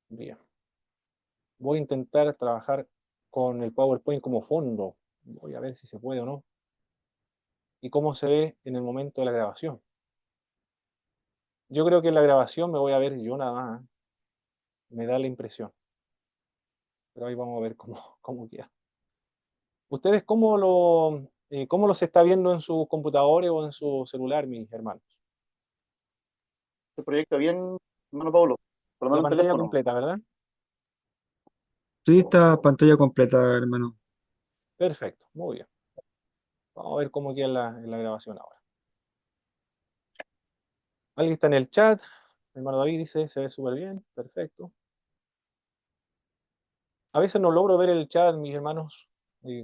Bien. Voy a intentar trabajar con el PowerPoint como fondo. Voy a ver si se puede o no. Y cómo se ve en el momento de la grabación. Yo creo que en la grabación me voy a ver yo nada más, ¿eh? Me da la impresión. Pero ahí vamos a ver cómo, cómo queda. ¿Ustedes cómo los está viendo en sus computadores o en su celular, mis hermanos? Se proyecta bien, hermano Pablo, por lo La menos en pantalla teléfono. completa, ¿verdad? Sí, está pantalla completa, hermano. Perfecto, muy bien. Vamos a ver cómo queda en la grabación ahora. Alguien está en el chat. Mi hermano David dice, se ve súper bien, perfecto. A veces no logro ver el chat, mis hermanos.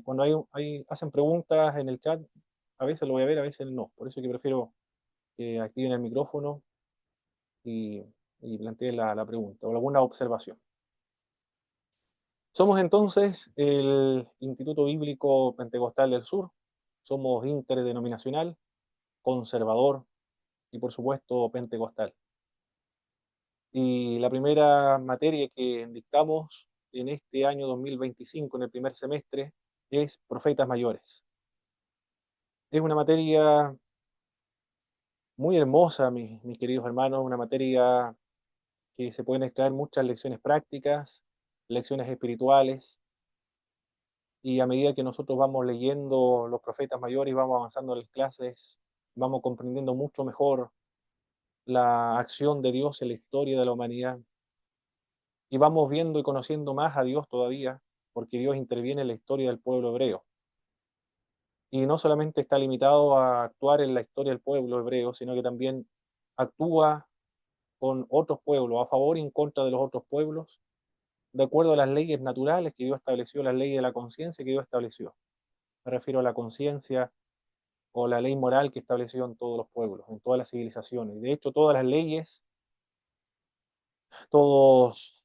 Cuando hacen preguntas en el chat, a veces lo voy a ver, a veces no. Por eso que prefiero que activen el micrófono y, y planteen la pregunta o alguna observación. Somos entonces el Instituto Bíblico Pentecostal del Sur. Somos interdenominacional, conservador y por supuesto pentecostal. Y la primera materia que dictamos en este año 2025, en el primer semestre, es Profetas Mayores. Es una materia muy hermosa, mis queridos hermanos, una materia que se pueden extraer muchas lecciones prácticas, lecciones espirituales, y a medida que nosotros vamos leyendo los profetas mayores y vamos avanzando en las clases, vamos comprendiendo mucho mejor la acción de Dios en la historia de la humanidad, y vamos viendo y conociendo más a Dios todavía, porque Dios interviene en la historia del pueblo hebreo. Y no solamente está limitado a actuar en la historia del pueblo hebreo, sino que también actúa con otros pueblos, a favor y en contra de los otros pueblos, de acuerdo a las leyes naturales que Dios estableció, las leyes de la conciencia que Dios estableció. Me refiero a la conciencia o la ley moral que estableció en todos los pueblos, en todas las civilizaciones. De hecho, todas las leyes, todos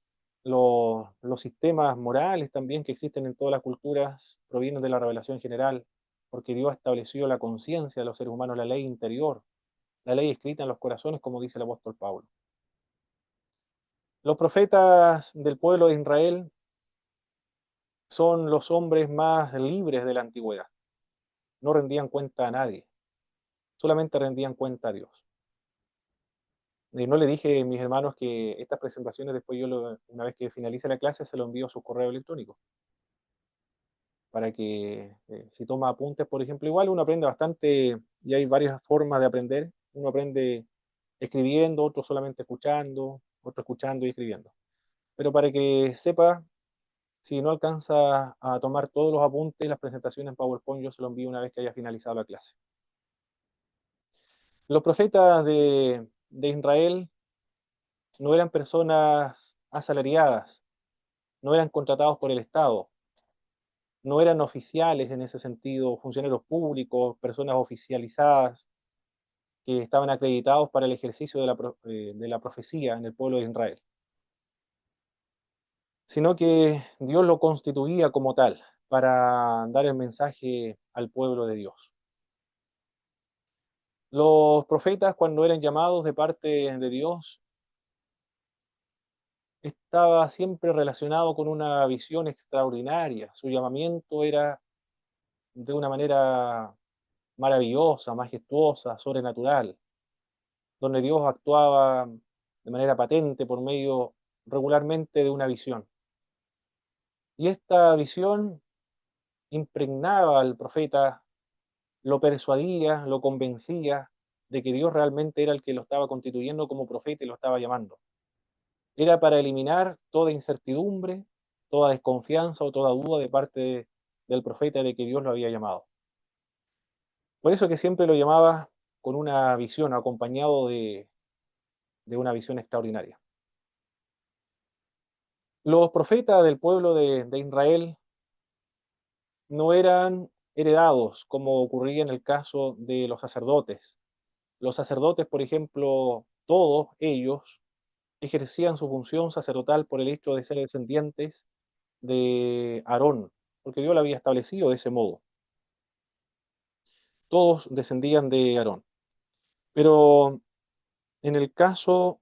los sistemas morales también que existen en todas las culturas provienen de la revelación general, porque Dios estableció la conciencia de los seres humanos, la ley interior, la ley escrita en los corazones, como dice el apóstol Pablo. Los profetas del pueblo de Israel son los hombres más libres de la antigüedad. No rendían cuenta a nadie, solamente rendían cuenta a Dios. Y no le dije a mis hermanos que estas presentaciones después una vez que finalice la clase, se lo envío a su correo electrónico, para que si toma apuntes, por ejemplo, igual uno aprende bastante y hay varias formas de aprender. Uno aprende escribiendo, otro solamente escuchando, otro escuchando y escribiendo. Pero para que sepa, si no alcanza a tomar todos los apuntes, las presentaciones en PowerPoint, yo se lo envío una vez que haya finalizado la clase. Los profetas de Israel no eran personas asalariadas, no eran contratados por el Estado, no eran oficiales en ese sentido, funcionarios públicos, personas oficializadas que estaban acreditados para el ejercicio de la profecía en el pueblo de Israel, sino que Dios lo constituía como tal para dar el mensaje al pueblo de Dios. Los profetas, cuando eran llamados de parte de Dios, estaba siempre relacionado con una visión extraordinaria. Su llamamiento era de una manera maravillosa, majestuosa, sobrenatural, donde Dios actuaba de manera patente por medio regularmente de una visión. Y esta visión impregnaba al profeta, lo persuadía, lo convencía de que Dios realmente era el que lo estaba constituyendo como profeta y lo estaba llamando. Era para eliminar toda incertidumbre, toda desconfianza o toda duda de parte del profeta de que Dios lo había llamado. Por eso que siempre lo llamaba con una visión, acompañado de una visión extraordinaria. Los profetas del pueblo de Israel no eran heredados como ocurría en el caso de los sacerdotes. Los sacerdotes, por ejemplo, todos ellos ejercían su función sacerdotal por el hecho de ser descendientes de Aarón, porque Dios lo había establecido de ese modo. Todos descendían de Aarón. Pero en el caso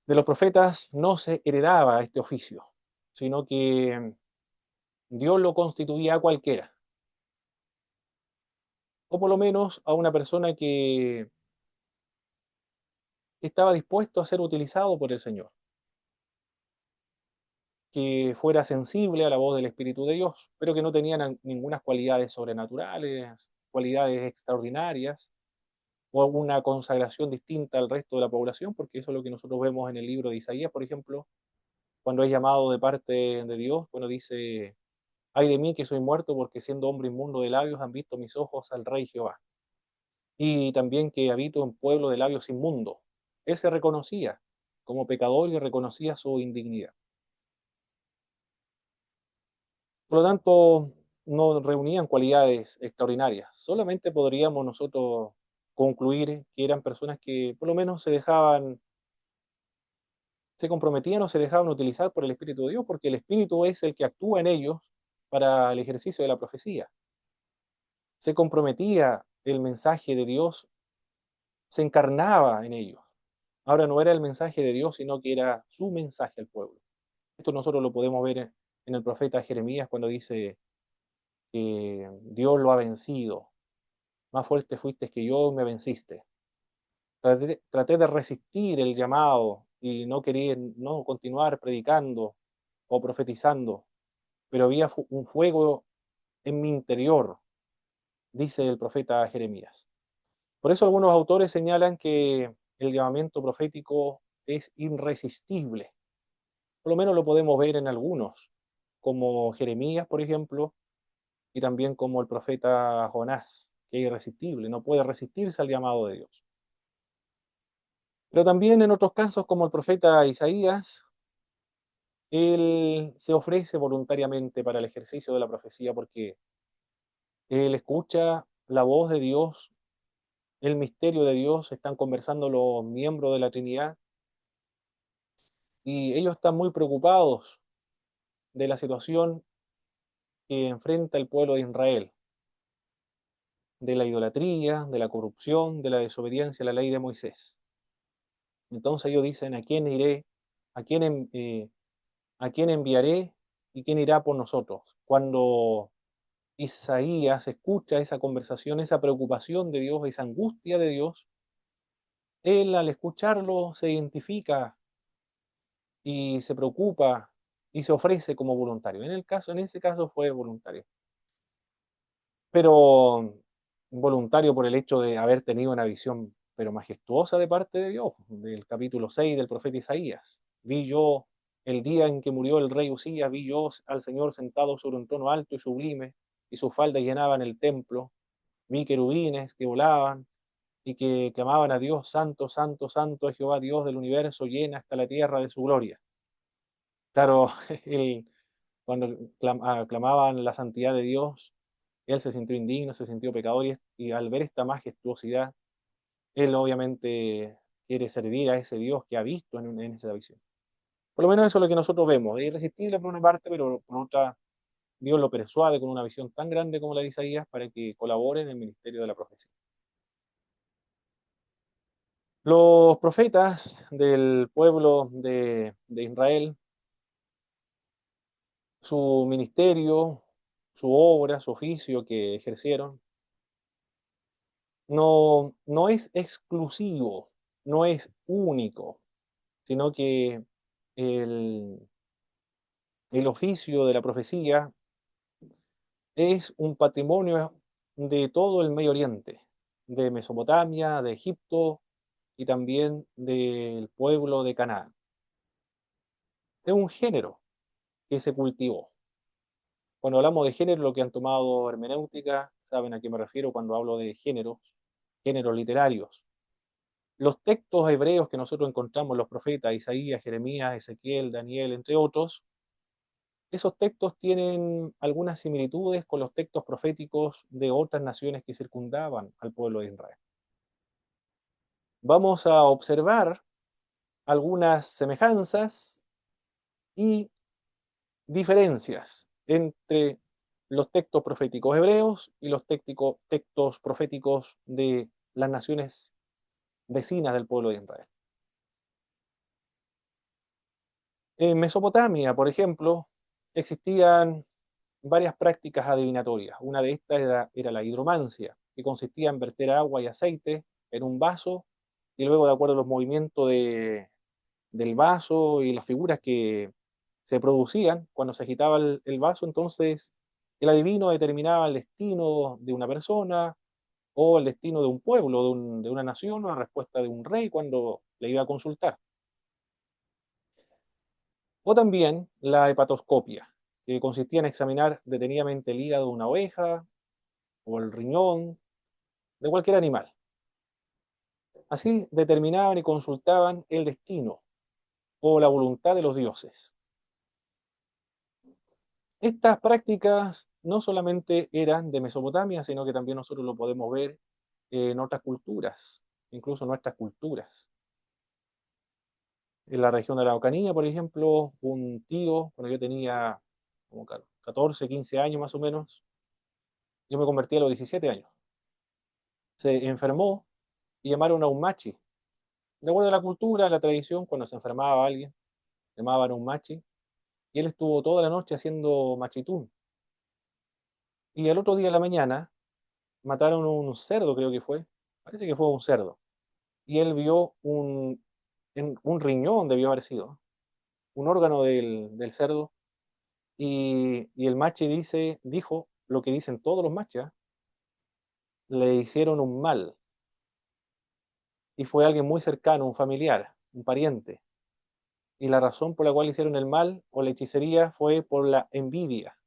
De los profetas no se heredaba este oficio, sino que Dios lo constituía a cualquiera, o por lo menos a una persona que estaba dispuesto a ser utilizado por el Señor, que fuera sensible a la voz del Espíritu de Dios, pero que no tenía ninguna cualidades sobrenaturales, cualidades extraordinarias, o una consagración distinta al resto de la población, porque eso es lo que nosotros vemos en el libro de Isaías, por ejemplo, cuando es llamado de parte de Dios, cuando dice: ay de mí que soy muerto, porque siendo hombre inmundo de labios han visto mis ojos al Rey Jehová. Y también que habito en pueblo de labios inmundos. Él se reconocía como pecador y reconocía su indignidad. Por lo tanto, no reunían cualidades extraordinarias. Solamente podríamos nosotros concluir que eran personas que por lo menos se comprometían o se dejaban utilizar por el Espíritu de Dios, porque el Espíritu es el que actúa en ellos para el ejercicio de la profecía. Se comprometía el mensaje de Dios, se encarnaba en ellos. Ahora no era el mensaje de Dios, sino que era su mensaje al pueblo. Esto nosotros lo podemos ver en el profeta Jeremías cuando dice que Dios lo ha vencido. Más fuerte fuiste que yo, me venciste. Traté de resistir el llamado y no quería no continuar predicando o profetizando, pero había un fuego en mi interior, dice el profeta Jeremías. Por eso algunos autores señalan que el llamamiento profético es irresistible. Por lo menos lo podemos ver en algunos, como Jeremías, por ejemplo, y también como el profeta Jonás, que es irresistible, no puede resistirse al llamado de Dios. Pero también en otros casos, como el profeta Isaías, él se ofrece voluntariamente para el ejercicio de la profecía porque él escucha la voz de Dios, el misterio de Dios, están conversando los miembros de la Trinidad y ellos están muy preocupados de la situación que enfrenta el pueblo de Israel, de la idolatría, de la corrupción, de la desobediencia a la ley de Moisés. Entonces ellos dicen: ¿a quién iré? ¿A quién, ¿a quién enviaré? ¿Y quién irá por nosotros? Cuando Isaías escucha esa conversación, esa preocupación de Dios, esa angustia de Dios, él al escucharlo se identifica y se preocupa y se ofrece como voluntario. En ese caso fue voluntario. Pero voluntario por el hecho de haber tenido una visión, pero majestuosa de parte de Dios, del capítulo 6 del profeta Isaías. Vi yo el día en que murió el rey Usías, vi yo al Señor sentado sobre un trono alto y sublime, y sus faldas llenaban el templo. Vi querubines que volaban y que clamaban a Dios: santo, santo, santo es Jehová, Dios del universo, llena hasta la tierra de su gloria. Claro, cuando clamaban la santidad de Dios, él se sintió indigno, se sintió pecador y al ver esta majestuosidad, él obviamente quiere servir a ese Dios que ha visto en esa visión. Por lo menos eso es lo que nosotros vemos. Es irresistible por una parte, pero por otra, Dios lo persuade con una visión tan grande como la de Isaías para que colabore en el ministerio de la profecía. Los profetas del pueblo de Israel, su ministerio, su obra, su oficio que ejercieron, no es exclusivo, no es único, sino que el, el oficio de la profecía es un patrimonio de todo el Medio Oriente, de Mesopotamia, de Egipto y también del pueblo de Canaán. Es un género que se cultivó. Cuando hablamos de género, lo que han tomado hermenéutica, saben a qué me refiero cuando hablo de géneros literarios. Los textos hebreos que nosotros encontramos en los profetas, Isaías, Jeremías, Ezequiel, Daniel, entre otros, esos textos tienen algunas similitudes con los textos proféticos de otras naciones que circundaban al pueblo de Israel. Vamos a observar algunas semejanzas y diferencias entre los textos proféticos hebreos y los textos proféticos de las naciones vecinas del pueblo de Israel. En Mesopotamia, por ejemplo, existían varias prácticas adivinatorias. Una de estas era la hidromancia, que consistía en verter agua y aceite en un vaso y luego, de acuerdo a los movimientos del vaso y las figuras que se producían cuando se agitaba el vaso, entonces el adivino determinaba el destino de una persona o el destino de un pueblo, de una nación, o la respuesta de un rey cuando le iba a consultar. O también la hepatoscopia, que consistía en examinar detenidamente el hígado de una oveja o el riñón de cualquier animal. Así determinaban y consultaban el destino o la voluntad de los dioses. Estas prácticas no solamente eran de Mesopotamia, sino que también nosotros lo podemos ver en otras culturas, incluso nuestras culturas. En la región de la Araucanía, por ejemplo, un tío, cuando yo tenía como 14, 15 años más o menos, yo me convertí a los 17 años. Se enfermó y llamaron a un machi. De acuerdo a la cultura, a la tradición, cuando se enfermaba alguien, llamaban a un machi, y él estuvo toda la noche haciendo machitún. Y el otro día en la mañana mataron un cerdo, creo que fue, parece que fue un cerdo, y él vio un riñón, debió haber sido, un órgano del cerdo, y el machi dijo lo que dicen todos los machis: ¿ah? Le hicieron un mal, y fue alguien muy cercano, un familiar, un pariente, y la razón por la cual hicieron el mal o la hechicería fue por la envidia.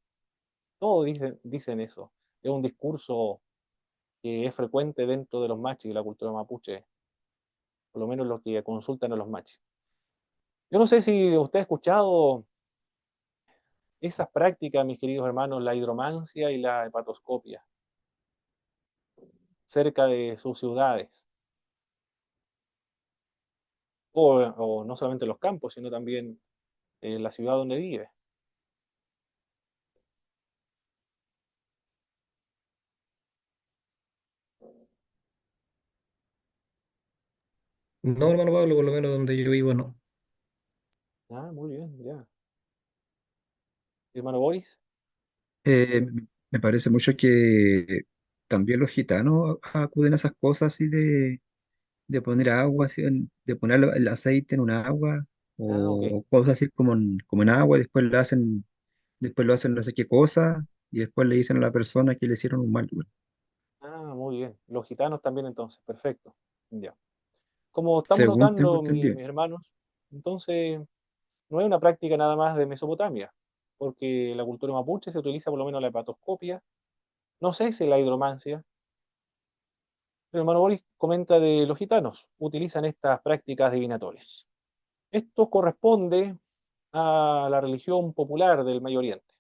Todos dicen eso. Es un discurso que es frecuente dentro de los machis y la cultura mapuche, por lo menos lo que consultan a los machis. Yo no sé si usted ha escuchado esas prácticas, mis queridos hermanos, la hidromancia y la hepatoscopia, cerca de sus ciudades, o no solamente en los campos, sino también en la ciudad donde vive. No, hermano Pablo, por lo menos donde yo vivo, no. Ah, muy bien, ya. Hermano Boris. Me parece mucho que también los gitanos acuden a esas cosas así de poner agua, así, de poner el aceite en un agua, Ah, ok. o cosas así como en agua, y después lo hacen no sé qué cosa, y después le dicen a la persona que le hicieron un mal, güey. Ah, muy bien. Los gitanos también entonces, perfecto. Ya. Como estamos Según tengo notando, entendido. mis hermanos, entonces no es una práctica nada más de Mesopotamia, porque la cultura mapuche se utiliza por lo menos la hepatoscopia, no sé si la hidromancia, pero el hermano Boris comenta de los gitanos, utilizan estas prácticas divinatorias. Esto corresponde a la religión popular del Medio Oriente,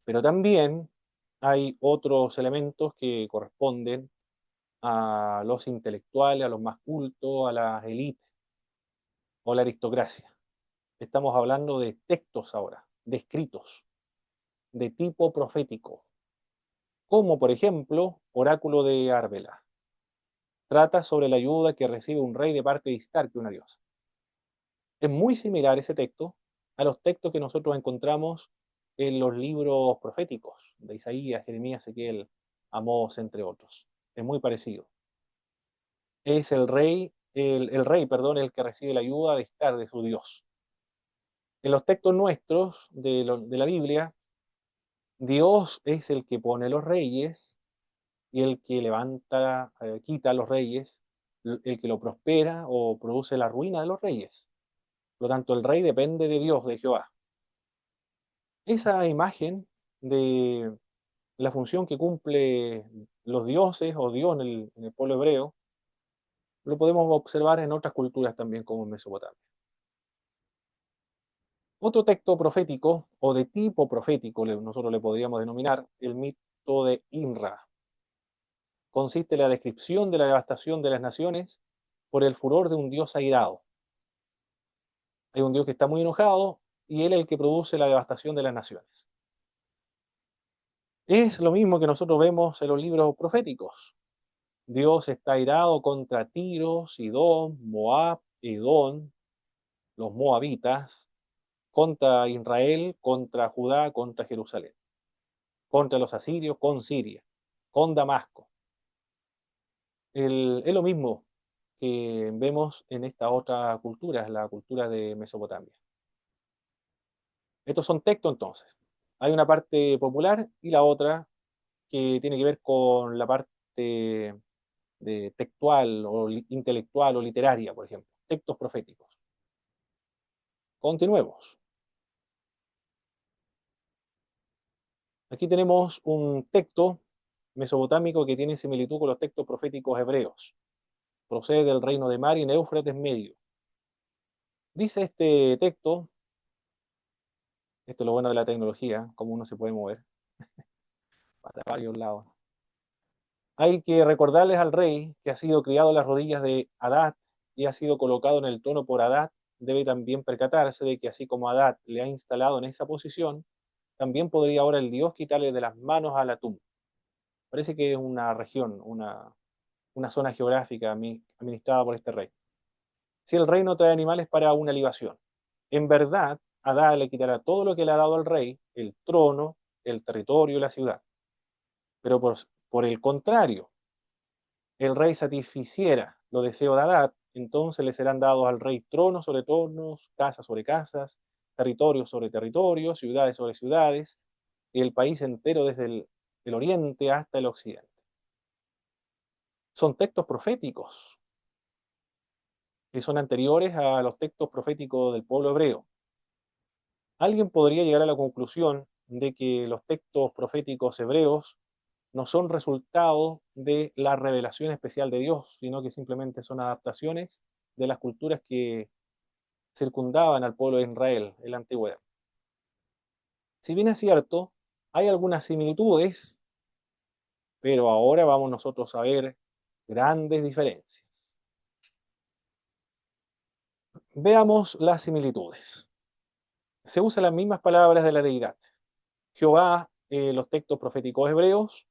pero también hay otros elementos que corresponden a los intelectuales, a los más cultos, a las élites o la aristocracia. Estamos hablando de textos ahora, de escritos, de tipo profético, como por ejemplo Oráculo de Arbela. Trata sobre la ayuda que recibe un rey de parte de Istar, que una diosa. Es muy similar ese texto a los textos que nosotros encontramos en los libros proféticos de Isaías, Jeremías, Ezequiel, Amós, entre otros. Es muy parecido. Es el rey, perdón, el que recibe la ayuda de Istar, de su Dios. En los textos nuestros de la Biblia, Dios es el que pone los reyes y el que levanta, quita a los reyes, el que lo prospera o produce la ruina de los reyes. Por lo tanto, el rey depende de Dios, de Jehová. Esa imagen de la función que cumple los dioses o Dios en el pueblo hebreo, lo podemos observar en otras culturas también, como en Mesopotamia. Otro texto profético o de tipo profético, nosotros le podríamos denominar el mito de Imra. Consiste en la descripción de la devastación de las naciones por el furor de un dios airado. Hay un dios que está muy enojado y él es el que produce la devastación de las naciones. Es lo mismo que nosotros vemos en los libros proféticos. Dios está airado contra Tiro, Sidón, Moab, Edom, los moabitas, contra Israel, contra Judá, contra Jerusalén, contra los asirios, con Siria, con Damasco. Es lo mismo que vemos en esta otra cultura, la cultura de Mesopotamia. Estos son textos entonces. Hay una parte popular y la otra que tiene que ver con la parte de textual o intelectual o literaria, por ejemplo, textos proféticos. Continuemos. Aquí tenemos un texto mesopotámico que tiene similitud con los textos proféticos hebreos. Procede del reino de Mar y en Éufrates medio. Dice este texto, esto es lo bueno de la tecnología, cómo uno se puede mover para varios lados. Hay que recordarles al rey que ha sido criado a las rodillas de Adad y ha sido colocado en el trono por Adad. Debe también percatarse de que así como Adad le ha instalado en esa posición, también podría ahora el Dios quitarle de las manos a Latum. Parece que es una región, una zona geográfica administrada por este rey. Si el rey no trae animales para una libación, en verdad, Adad le quitará todo lo que le ha dado al rey, el trono, el territorio y la ciudad. Pero por el contrario, el rey satisficiera los deseos de Adad, entonces le serán dados al rey tronos sobre tronos, casas sobre casas, territorios sobre territorios, ciudades sobre ciudades, y el país entero desde el oriente hasta el occidente. Son textos proféticos que son anteriores a los textos proféticos del pueblo hebreo. Alguien podría llegar a la conclusión de que los textos proféticos hebreos no son resultado de la revelación especial de Dios, sino que simplemente son adaptaciones de las culturas que circundaban al pueblo de Israel en la antigüedad. Si bien es cierto, hay algunas similitudes, pero ahora vamos nosotros a ver grandes diferencias. Veamos las similitudes. Se usan las mismas palabras de la deidad. Jehová, los textos proféticos hebreos,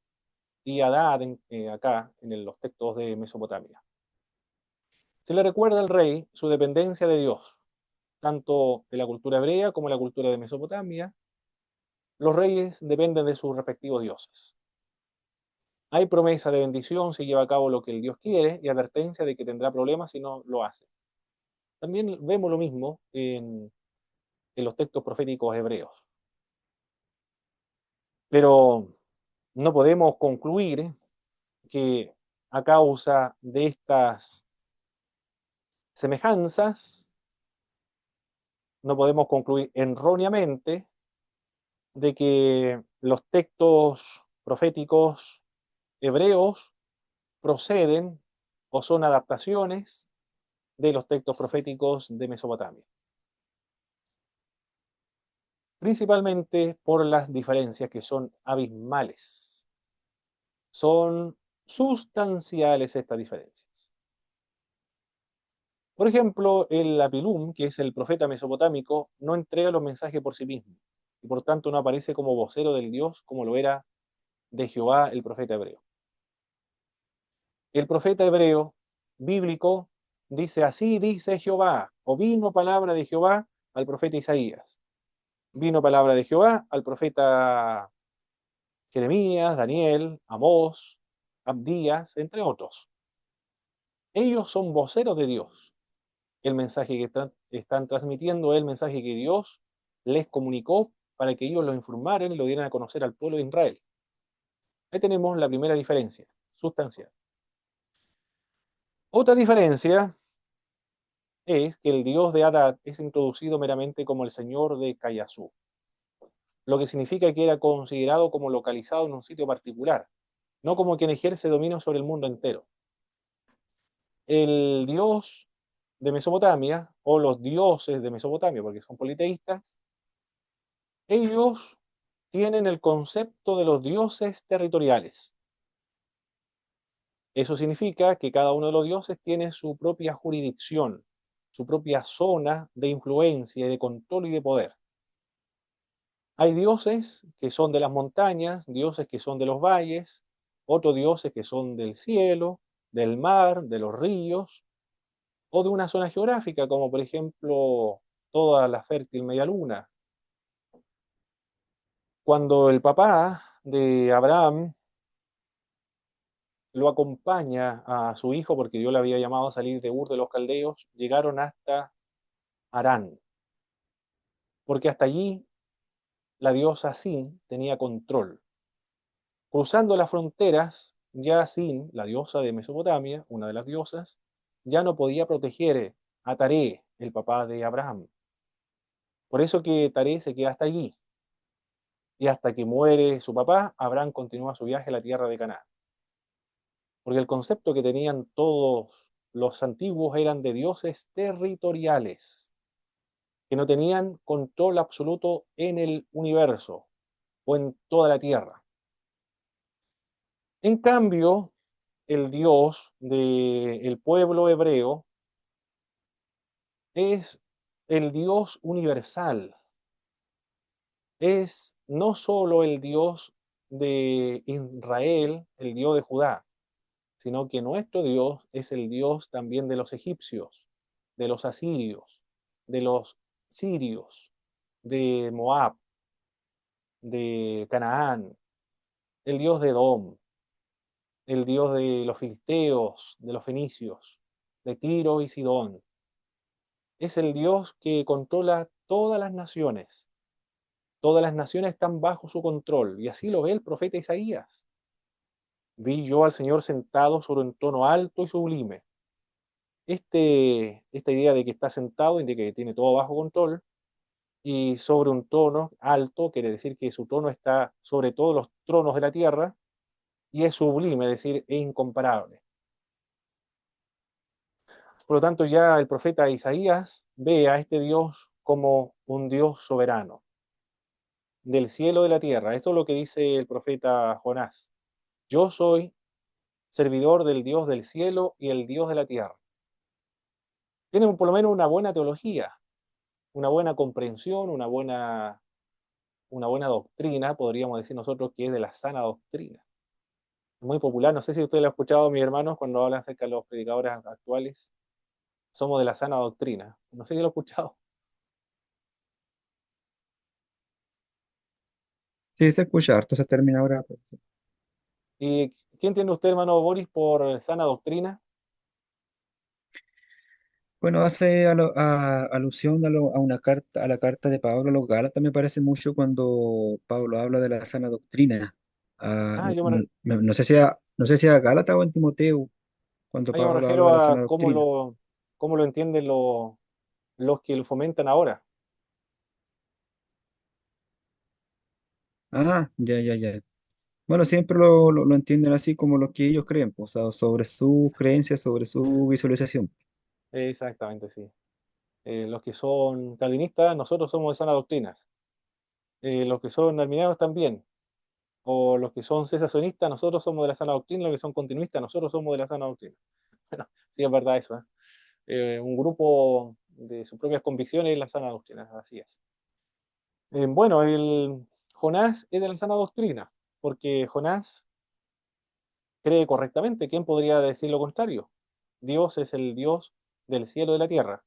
y Adad acá en los textos de Mesopotamia. Se le recuerda al rey su dependencia de Dios, tanto de la cultura hebrea como de la cultura de Mesopotamia. Los reyes dependen de sus respectivos dioses. Hay promesa de bendición si lleva a cabo lo que el Dios quiere y advertencia de que tendrá problemas si no lo hace. También vemos lo mismo en los textos proféticos hebreos. Pero no podemos concluir que a causa de estas semejanzas, no podemos concluir erróneamente de que los textos proféticos hebreos proceden o son adaptaciones de los textos proféticos de Mesopotamia. Principalmente por las diferencias que son abismales. Son sustanciales estas diferencias. Por ejemplo, el Apilum, que es el profeta mesopotámico, no entrega los mensajes por sí mismo y por tanto no aparece como vocero del Dios como lo era de Jehová el profeta hebreo. El profeta hebreo bíblico dice: así dice Jehová, o vino palabra de Jehová al profeta Isaías, vino palabra de Jehová al profeta Jeremías, Daniel, Amós, Abdías, entre otros. Ellos son voceros de Dios. El mensaje que están transmitiendo es el mensaje que Dios les comunicó para que ellos lo informaran y lo dieran a conocer al pueblo de Israel. Ahí tenemos la primera diferencia, sustancial. Otra diferencia es que el dios de Adad es introducido meramente como el señor de Cayazú, lo que significa que era considerado como localizado en un sitio particular, no como quien ejerce dominio sobre el mundo entero. El dios de Mesopotamia, o los dioses de Mesopotamia, porque son politeístas, ellos tienen el concepto de los dioses territoriales. Eso significa que cada uno de los dioses tiene su propia jurisdicción, su propia zona de influencia y de control y de poder. Hay dioses que son de las montañas, dioses que son de los valles, otros dioses que son del cielo, del mar, de los ríos. o de una zona geográfica, como por ejemplo toda la fértil Media Luna. Cuando el papá de Abraham lo acompaña a su hijo, porque Dios le había llamado a salir de Ur de los Caldeos, llegaron hasta Harán, porque hasta allí la diosa Sin tenía control. Cruzando las fronteras, ya Sin, la diosa de Mesopotamia, una de las diosas, ya no podía proteger a Taré, el papá de Abraham. Por eso que Taré se queda hasta allí. Y hasta que muere su papá, Abraham continúa su viaje a la tierra de Canaán. Porque el concepto que tenían todos los antiguos eran de dioses territoriales, que no tenían control absoluto en el universo o en toda la tierra. En cambio, el Dios del pueblo hebreo es el Dios universal, es no solo el Dios de Israel, el Dios de Judá, sino que nuestro Dios es el Dios también de los egipcios, de los asirios, de los sirios, de Moab, de Canaán, el Dios de Edom, el Dios de los filisteos, de los fenicios, de Tiro y Sidón. Es el Dios que controla todas las naciones. Todas las naciones están bajo su control, y así lo ve el profeta Isaías. Vi yo al Señor sentado sobre un trono alto y sublime. Esta idea de que está sentado indica que tiene todo bajo control, y sobre un trono alto quiere decir que su trono está sobre todos los tronos de la tierra, y es sublime, es decir, es incomparable. Por lo tanto, ya el profeta Isaías ve a este Dios como un Dios soberano, del cielo y de la tierra. Esto es lo que dice el profeta Jonás. Yo soy servidor del Dios del cielo y el Dios de la tierra. Tiene por lo menos una buena teología, una buena comprensión, una buena doctrina, podríamos decir nosotros que es de la sana doctrina. Muy popular, no sé si ustedes lo han escuchado, mis hermanos, cuando hablan acerca de los predicadores actuales. Somos de la sana doctrina. No sé si lo he escuchado. Sí, se escucha harto ese término ahora. ¿Y qué entiende usted, hermano Boris, por sana doctrina? Bueno, hace alusión a una carta, a la carta de Pablo a los Gálatas, me parece mucho cuando Pablo habla de la sana doctrina. Ah, yo me, No sé si no sé si a Gálatas o en Timoteo, cuando yo me Pablo habla refiero de la a sana doctrina. cómo lo entienden los que lo fomentan ahora. Ah, ya, ya, ya. Bueno, siempre lo entienden así como lo que ellos creen, pues, o sea, sobre sus creencias, sobre su visualización. Exactamente, sí. Los que son calvinistas, nosotros somos de sana doctrinas. Los que son arminianos también. O los que son cesacionistas, nosotros somos de la sana doctrina. Los que son continuistas, nosotros somos de la sana doctrina. Bueno, sí es verdad eso, ¿eh? Un grupo de sus propias convicciones es la sana doctrina, así es. Bueno, el Jonás es de la sana doctrina, porque Jonás cree correctamente. ¿Quién podría decir lo contrario? Dios es el Dios del cielo y de la tierra.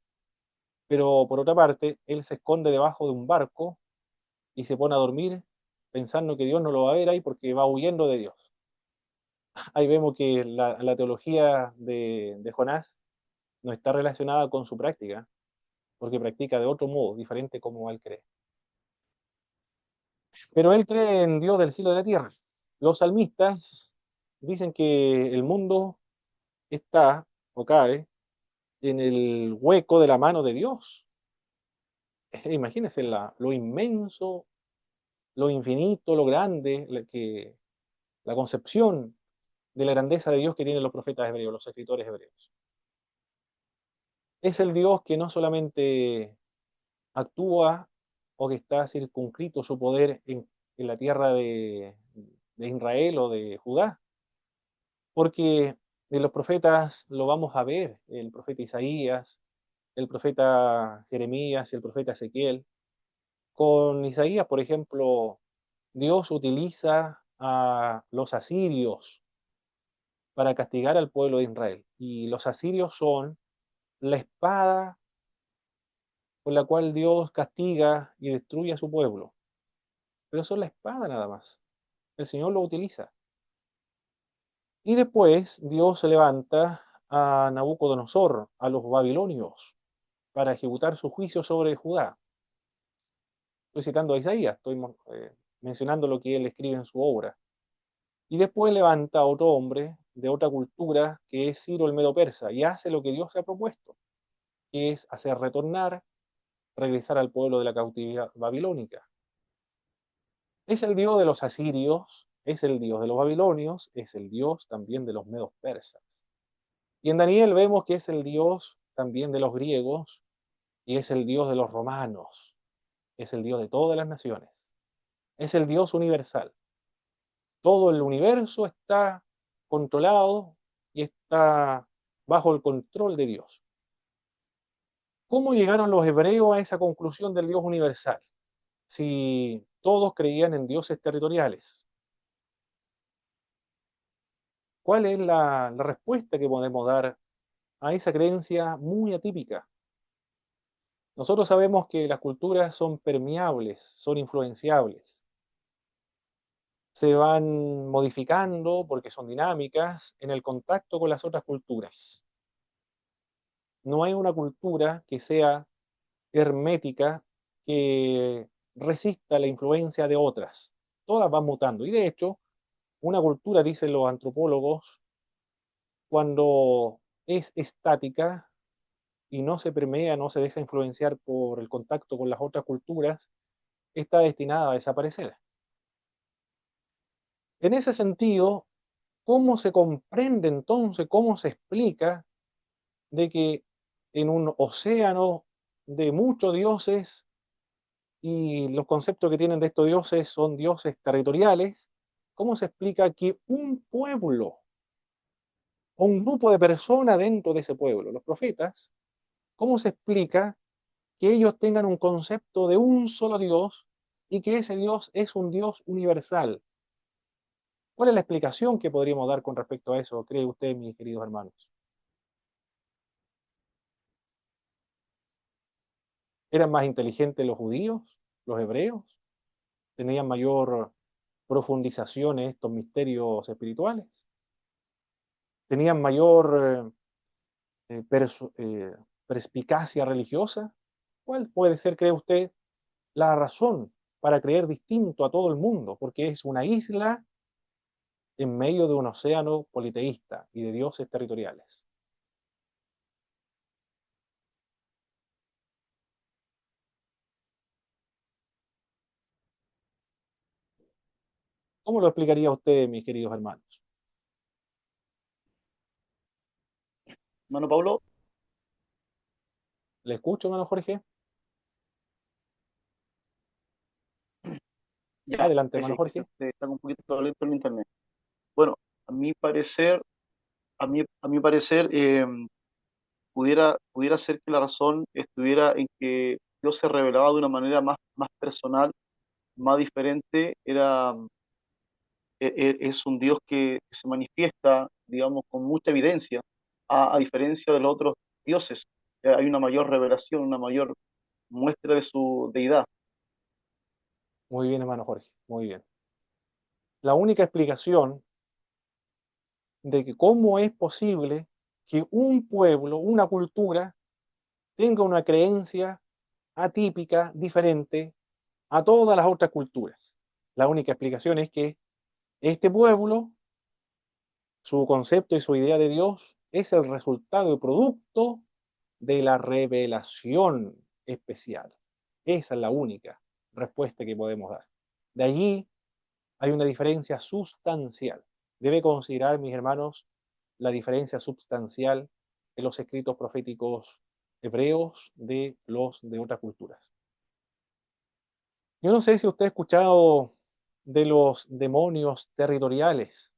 Pero por otra parte, él se esconde debajo de un barco y se pone a dormir pensando que Dios no lo va a ver ahí porque va huyendo de Dios. Ahí vemos que la teología de Jonás no está relacionada con su práctica, porque practica de otro modo, diferente como él cree. Pero él cree en Dios del cielo y de la tierra. Los salmistas dicen que el mundo está o cae en el hueco de la mano de Dios. Imagínense lo inmenso, lo infinito, lo grande, la concepción de la grandeza de Dios que tienen los profetas hebreos, los escritores hebreos. Es el Dios que no solamente actúa o que está circunscrito su poder en la tierra de Israel o de Judá, porque de los profetas lo vamos a ver, el profeta Isaías, el profeta Jeremías y el profeta Ezequiel. Con Isaías, por ejemplo, Dios utiliza a los asirios para castigar al pueblo de Israel. Y los asirios son la espada con la cual Dios castiga y destruye a su pueblo. Pero eso es la espada nada más. El Señor lo utiliza. Y después Dios se levanta a Nabucodonosor, a los babilonios, para ejecutar su juicio sobre Judá. Estoy citando a Isaías, estoy mencionando lo que él escribe en su obra. Y después levanta a otro hombre de otra cultura, que es Ciro el Medo Persa, y hace lo que Dios se ha propuesto, que es hacer retornar, regresar al pueblo de la cautividad babilónica. Es el Dios de los asirios, es el Dios de los babilonios, es el Dios también de los medos persas. Y en Daniel vemos que es el Dios también de los griegos y es el Dios de los romanos, es el Dios de todas las naciones, es el Dios universal. Todo el universo está controlado y está bajo el control de Dios. ¿Cómo llegaron los hebreos a esa conclusión del Dios universal? Si todos creían en dioses territoriales. ¿Cuál es la respuesta que podemos dar a esa creencia muy atípica? Nosotros sabemos que las culturas son permeables, son influenciables, se van modificando porque son dinámicas en el contacto con las otras culturas. No hay una cultura que sea hermética, que resista la influencia de otras. Todas van mutando. Y de hecho, una cultura, dicen los antropólogos, cuando es estática y no se permea, no se deja influenciar por el contacto con las otras culturas, está destinada a desaparecer. En ese sentido, ¿cómo se comprende entonces, cómo se explica de que en un océano de muchos dioses y los conceptos que tienen de estos dioses son dioses territoriales, cómo se explica que un pueblo o un grupo de personas dentro de ese pueblo, los profetas, cómo se explica que ellos tengan un concepto de un solo Dios y que ese Dios es un Dios universal? ¿Cuál es la explicación que podríamos dar con respecto a eso, cree usted, mis queridos hermanos? ¿Eran más inteligentes los judíos, los hebreos? ¿Tenían mayor profundización en estos misterios espirituales? ¿Tenían mayor perspicacia religiosa? ¿Cuál puede ser, cree usted, la razón para creer distinto a todo el mundo? Porque es una isla en medio de un océano politeísta y de dioses territoriales. ¿Cómo lo explicaría usted, mis queridos hermanos? Hermano Pablo, ¿Le escucho, hermano Jorge? ya, Adelante, hermano que Jorge. está un poquito lento el internet. Bueno, a mi parecer, a mi parecer, pudiera ser que la razón estuviera en que Dios se revelaba de una manera más personal, más diferente. Es un Dios que se manifiesta, digamos, con mucha evidencia, a diferencia de los otros dioses. Hay una mayor revelación, una mayor muestra de su deidad. Muy bien, hermano Jorge, muy bien. La única explicación de que cómo es posible que un pueblo, una cultura, tenga una creencia atípica, diferente a todas las otras culturas. La única explicación es que este pueblo, su concepto y su idea de Dios es el resultado y producto de la revelación especial. Esa es la única respuesta que podemos dar. De allí hay una diferencia sustancial. Debe considerar, mis hermanos, la diferencia sustancial de los escritos proféticos hebreos de los de otras culturas. Yo no sé si usted ha escuchado de los demonios territoriales.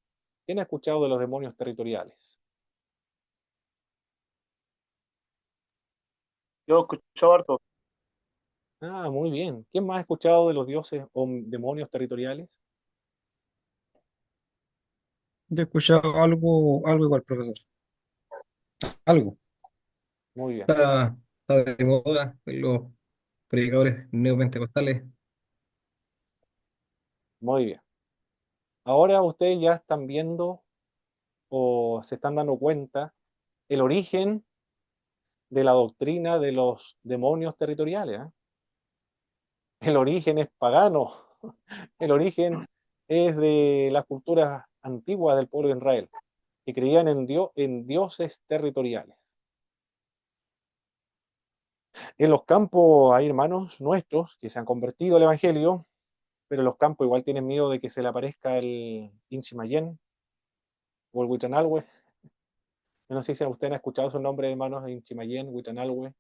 ¿Quién ha escuchado de los demonios territoriales? Yo he escuchado harto. Ah, muy bien. ¿Quién más ha escuchado de los dioses o demonios territoriales? Yo he escuchado algo igual, profesor. Algo. Muy bien, Está de moda en los predicadores neopentecostales. muy bien. Ahora ustedes ya están viendo o se están dando cuenta el origen de la doctrina de los demonios territoriales. ¿Eh? El origen es pagano, el origen es de las culturas antiguas del pueblo de Israel, que creían en dioses territoriales. En los campos hay hermanos nuestros que se han convertido al Evangelio, pero en los campos igual tienen miedo de que se le aparezca el Inchimayén o el Huichanalhue. Yo no sé si ustedes han escuchado esos nombres, hermanos, Inchimayén, Huichanalhue,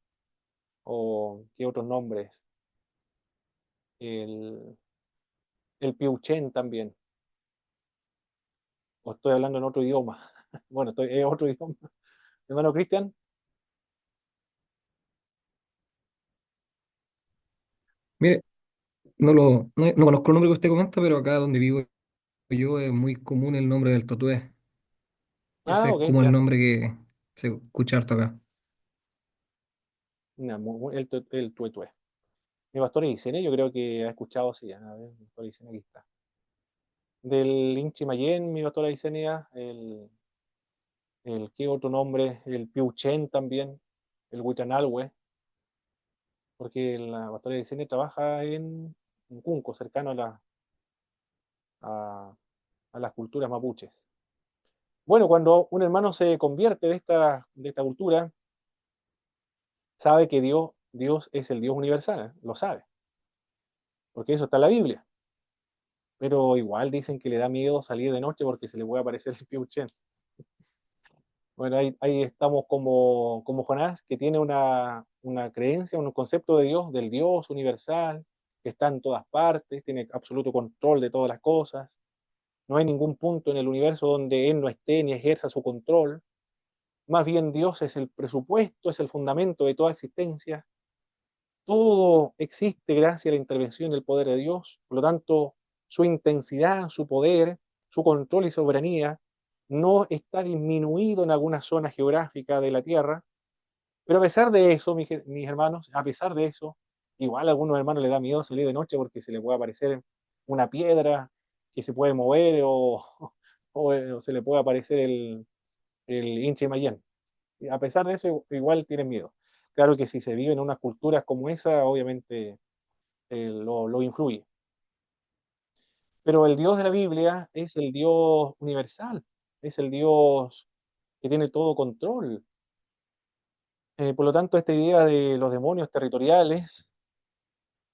o qué otros nombres. El, el Piuchen también. O estoy hablando en otro idioma. Bueno, es otro idioma. Hermano Cristian, Mire, no conozco el nombre que usted comenta, pero acá donde vivo yo es muy común el nombre del totué. Ese ah, es ok, como el ya. nombre que se escucha harto acá. Ya, el tuetué. Mi pastor Isene, yo creo que ha escuchado, sí, a ver, mi pastor Isene, aquí está. Del Inchimayén, mi pastor Isenia, ¿qué otro nombre? El Piuchen también, el Huichanalhue, porque la pastora Isenia trabaja en Cunco, cercano a, a las culturas mapuches. Bueno, cuando un hermano se convierte de esta cultura, sabe que Dios es el Dios universal, ¿eh? Lo sabe, porque eso está en la Biblia. Pero igual dicen que le da miedo salir de noche porque se le puede aparecer el Piuchen. Bueno, ahí estamos como Jonás, que tiene una creencia, un concepto de Dios, del Dios universal, que está en todas partes, tiene absoluto control de todas las cosas. No hay ningún punto en el universo donde Él no esté ni ejerza su control. Más bien Dios es el presupuesto, es el fundamento de toda existencia. Todo existe gracias a la intervención del poder de Dios. Por lo tanto, su intensidad, su poder, su control y soberanía no está disminuido en alguna zona geográfica de la Tierra. Pero a pesar de eso, mis hermanos, a pesar de eso, igual a algunos hermanos les da miedo salir de noche porque se les puede aparecer una piedra que se puede mover o se le puede aparecer el hinche Mayén. A pesar de eso, igual tienen miedo. Claro que si se vive en unas culturas como esa, obviamente lo influye. Pero el Dios de la Biblia es el Dios universal, es el Dios que tiene todo control. Por lo tanto, esta idea de los demonios territoriales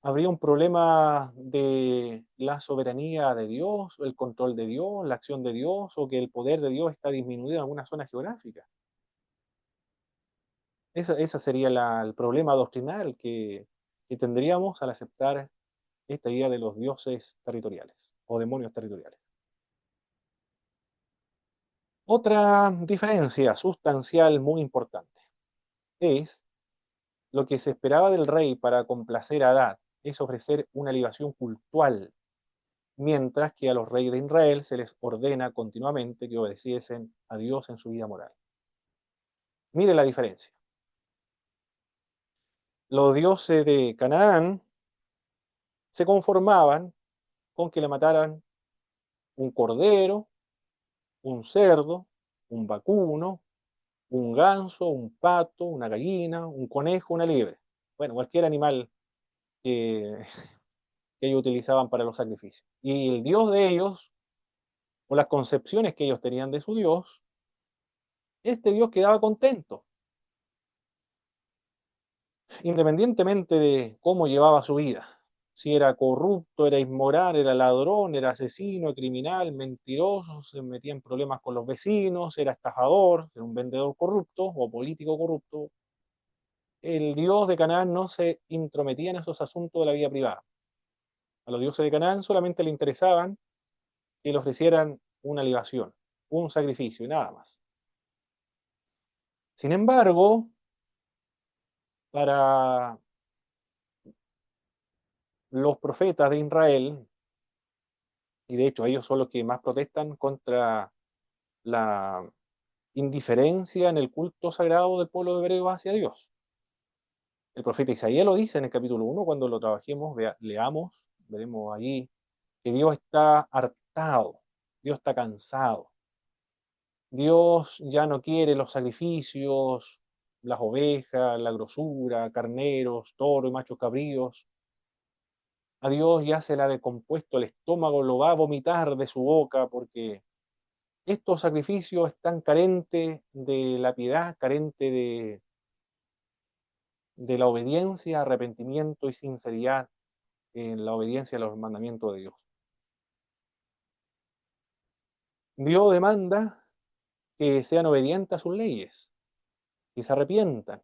habría un problema de la soberanía de Dios, el control de Dios, la acción de Dios, o que el poder de Dios está disminuido en alguna zona geográfica. Ese sería el problema doctrinal que tendríamos al aceptar esta idea de los dioses territoriales o demonios territoriales. Otra diferencia sustancial muy importante es lo que se esperaba del rey para complacer a Adad, es ofrecer una libación cultual, mientras que a los reyes de Israel se les ordena continuamente que obedeciesen a Dios en su vida moral. Mire la diferencia. Los dioses de Canaán se conformaban con que le mataran un cordero, un cerdo, un vacuno, un ganso, un pato, una gallina, un conejo, una liebre. Bueno, cualquier animal que, que ellos utilizaban para los sacrificios. Y el Dios de ellos, o las concepciones que ellos tenían de su Dios, este Dios quedaba contento, independientemente de cómo llevaba su vida. Si era corrupto, era inmoral, era ladrón, era asesino, criminal, mentiroso, se metía en problemas con los vecinos, era estafador, era un vendedor corrupto o político corrupto. El dios de Canaán no se intrometía en esos asuntos de la vida privada. A los dioses de Canaán solamente le interesaban que le ofrecieran una libación, un sacrificio y nada más. Sin embargo, para los profetas de Israel, y de hecho ellos son los que más protestan contra la, indiferencia en el culto sagrado del pueblo hebreo hacia Dios. El profeta Isaías lo dice en el capítulo 1, cuando lo trabajemos, leamos, veremos allí que Dios está hartado, Dios está cansado. Dios ya no quiere los sacrificios, las ovejas, la grosura, carneros, toro y machos cabríos. A Dios ya se le ha decompuesto el estómago, lo va a vomitar de su boca porque estos sacrificios están carentes de la piedad, carentes de la obediencia, arrepentimiento y sinceridad en la obediencia a los mandamientos de Dios. Dios demanda que sean obedientes a sus leyes, que se arrepientan.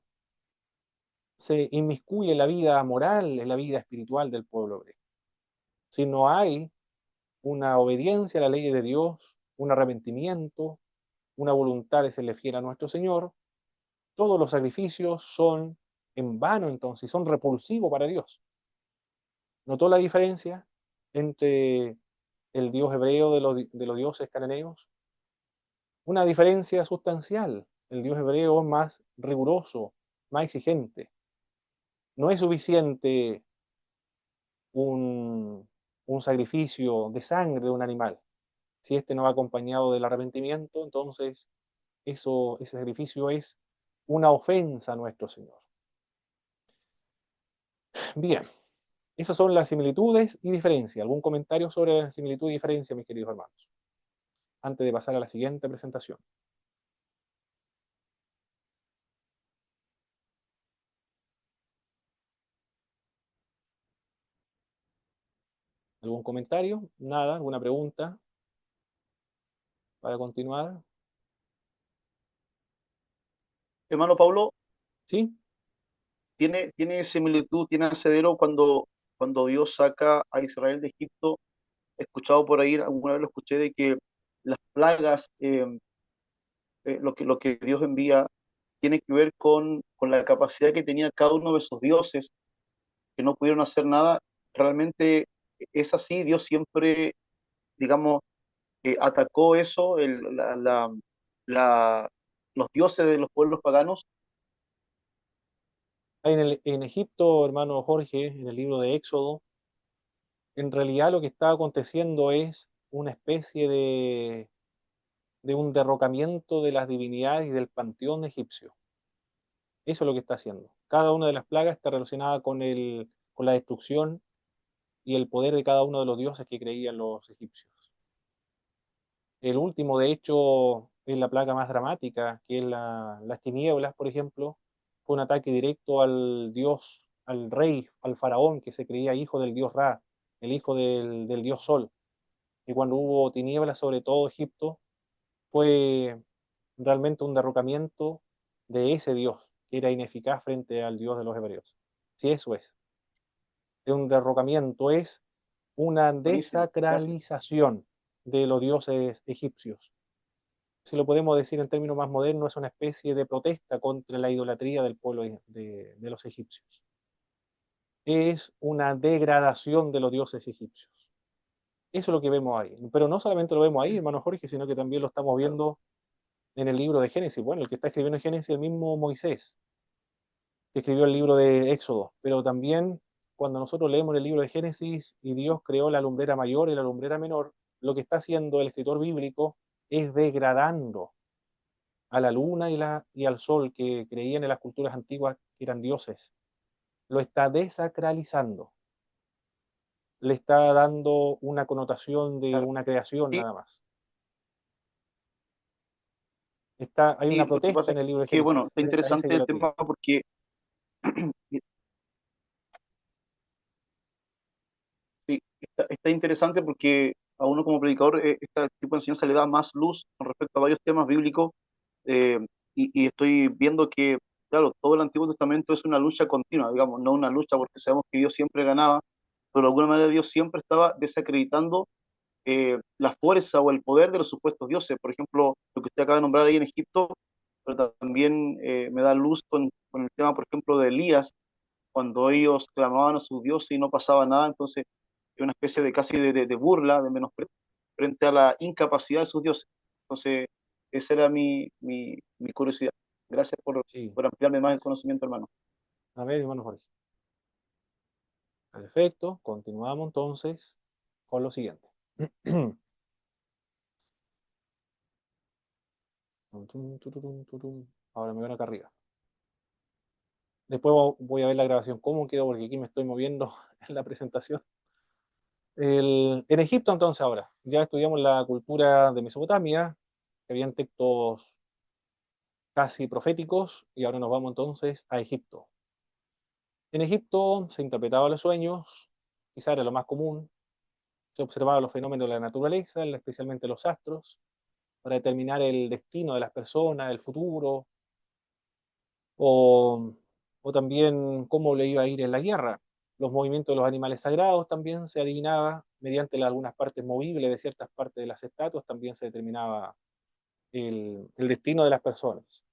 Se inmiscuye en la vida moral, en la vida espiritual del pueblo hebreo. Si no hay una obediencia a la ley de Dios, un arrepentimiento, una voluntad de serle fiel a nuestro Señor, todos los sacrificios son en vano entonces, son repulsivos para Dios. ¿Notó la diferencia entre el Dios hebreo de los dioses cananeos? Una diferencia sustancial. El Dios hebreo es más riguroso, más exigente. No es suficiente un sacrificio de sangre de un animal. Si este no va acompañado del arrepentimiento, entonces ese sacrificio es una ofensa a nuestro Señor. Bien, esas son las similitudes y diferencias. ¿Algún comentario sobre la similitud y diferencia, mis queridos hermanos? Antes de pasar a la siguiente presentación. ¿Algún comentario? Nada, ¿alguna pregunta para continuar? Hermano Pablo, ¿Sí? tiene similitud, tiene asidero cuando Dios saca a Israel de Egipto. He escuchado por ahí, alguna vez lo escuché, de que las plagas, lo que Dios envía, tiene que ver con la capacidad que tenía cada uno de esos dioses, que no pudieron hacer nada. Realmente es así, Dios siempre, digamos, atacó eso, la- los dioses de los pueblos paganos. En Egipto, hermano Jorge, en el libro de Éxodo, en realidad lo que está aconteciendo es una especie de un derrocamiento de las divinidades y del panteón egipcio. Eso es lo que está haciendo. Cada una de las plagas está relacionada con la destrucción y el poder de cada uno de los dioses que creían los egipcios. El último, de hecho, es la plaga más dramática, que es las tinieblas, por ejemplo. Fue un ataque directo al dios, al rey, al faraón, que se creía hijo del dios Ra, el hijo del dios Sol. Y cuando hubo tinieblas sobre todo Egipto, fue realmente un derrocamiento de ese dios, que era ineficaz frente al dios de los hebreos. Si eso es un derrocamiento, es una Buenísimo, gracias. desacralización de los dioses egipcios. Si lo podemos decir en términos más modernos, es una especie de protesta contra la idolatría del pueblo de los egipcios. Es una degradación de los dioses egipcios. Eso es lo que vemos ahí. Pero no solamente lo vemos ahí, hermano Jorge, sino que también lo estamos Claro. viendo en el libro de Génesis. Bueno, el que está escribiendo Génesis es el mismo Moisés, que escribió el libro de Éxodo. Pero también cuando nosotros leemos el libro de Génesis y Dios creó la lumbrera mayor y la lumbrera menor, lo que está haciendo el escritor bíblico es degradando a la luna y al sol que creían en las culturas antiguas que eran dioses. Lo está desacralizando, le está dando una connotación de Claro. una creación Sí, nada más. Hay sí, una lo que protesta pasa en es el libro de que, bueno, Génesis está frente a esa interesante el idolatría. tema porque sí, está interesante porque a uno como predicador este tipo de enseñanza le da más luz con respecto a varios temas bíblicos, eh, y estoy viendo que, claro, todo el Antiguo Testamento es una lucha continua, digamos, no una lucha porque sabemos que Dios siempre ganaba, pero de alguna manera Dios siempre estaba desacreditando la fuerza o el poder de los supuestos dioses. Por ejemplo, lo que usted acaba de nombrar ahí en Egipto, pero también me da luz con el tema, por ejemplo, de Elías, cuando ellos clamaban a sus dioses y no pasaba nada. Entonces es una especie de casi de burla, de menosprecio frente a la incapacidad de sus dioses. Entonces, Esa era mi curiosidad. Gracias Sí, por ampliarme más el conocimiento, hermano. a ver, hermano Jorge. Perfecto, continuamos entonces con lo siguiente. Ahora me ven acá arriba. Después voy a ver la grabación, cómo quedó, porque aquí me estoy moviendo en la presentación. En Egipto entonces ahora, ya estudiamos la cultura de Mesopotamia, que habían textos casi proféticos, y ahora nos vamos entonces a Egipto. En Egipto se interpretaban los sueños, quizá era lo más común, se observaban los fenómenos de la naturaleza, especialmente los astros, para determinar el destino de las personas, el futuro, o, o también cómo le iba a ir en la guerra. Los movimientos de los animales sagrados también se adivinaba mediante algunas partes movibles de ciertas partes de las estatuas, también se determinaba el destino de las personas.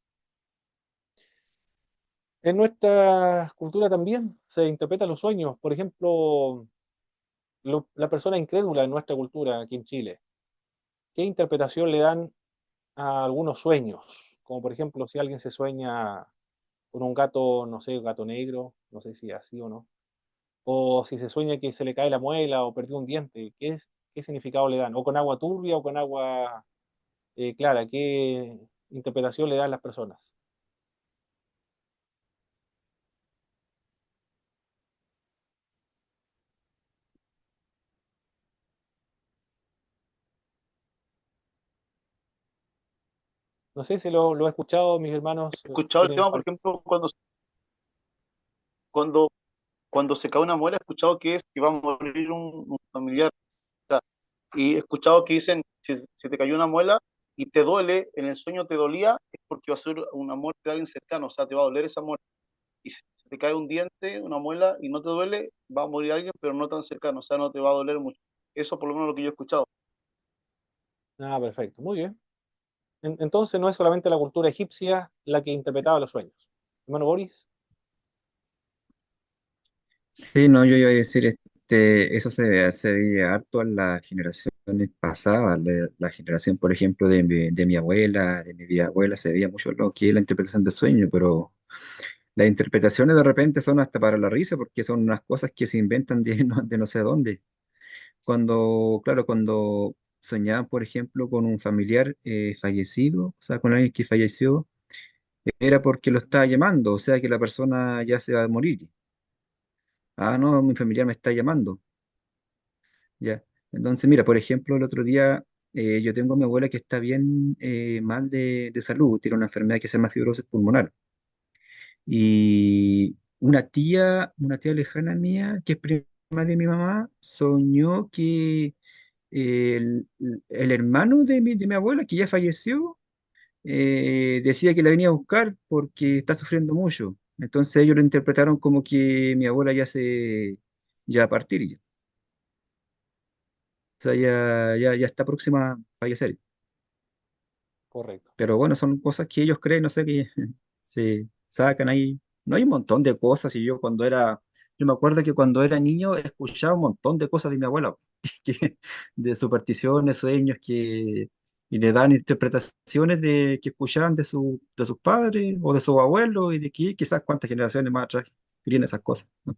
En nuestra cultura también se interpretan los sueños. Por ejemplo, la persona incrédula en nuestra cultura, aquí en Chile, ¿qué interpretación le dan a algunos sueños? Como por ejemplo, si alguien se sueña con un gato, no sé, un gato negro, no sé si es así o no. O si se sueña que se le cae la muela o perdió un diente, ¿qué significado le dan? O con agua turbia o con agua clara, ¿qué interpretación le dan las personas? No sé si lo he escuchado, mis hermanos He escuchado el tienen tema, por ejemplo, cuando, cuando se cae una muela, he escuchado que es que va a morir un familiar. O sea, y he escuchado que dicen, si te cayó una muela y te duele, en el sueño te dolía, es porque va a ser una muerte de alguien cercano, o sea, te va a doler esa muerte. Y si se te cae un diente, una muela, y no te duele, va a morir alguien, pero no tan cercano, o sea, no te va a doler mucho. Eso por lo menos lo que yo he escuchado. Ah, perfecto, muy bien. Entonces no es solamente la cultura egipcia la que interpretaba los sueños. Hermano Boris, Sí, no, yo iba a decir, eso se veía harto en las generaciones pasadas, la generación, por ejemplo, de mi abuela, de mi bisabuela, se veía mucho lo que es la interpretación de sueños, pero las interpretaciones de repente son hasta para la risa, porque son unas cosas que se inventan de no sé dónde. Cuando, claro, cuando soñaban, por ejemplo, con un familiar fallecido, o sea, con alguien que falleció, era porque lo estaba llamando, o sea, que la persona ya se va a morir. Ah, no, mi familiar me está llamando. Ya. Entonces, mira, por ejemplo, el otro día yo tengo a mi abuela que está bien mal de salud, tiene una enfermedad que se llama fibrosis pulmonar. Y una tía lejana mía, que es prima de mi mamá, soñó que el hermano de mi abuela, que ya falleció, decía que la venía a buscar porque está sufriendo mucho. Entonces ellos lo interpretaron como que mi abuela ya va a partir. Ya. O sea, ya está próxima a fallecer. correcto. Pero bueno, son cosas que ellos creen, no sé, que se sacan ahí. No hay un montón de cosas y yo me acuerdo que cuando era niño escuchaba un montón de cosas de mi abuela, de supersticiones, sueños y le dan interpretaciones que escuchaban de sus padres o de sus abuelos y de que quizás cuántas generaciones más atrás querían esas cosas, ¿no?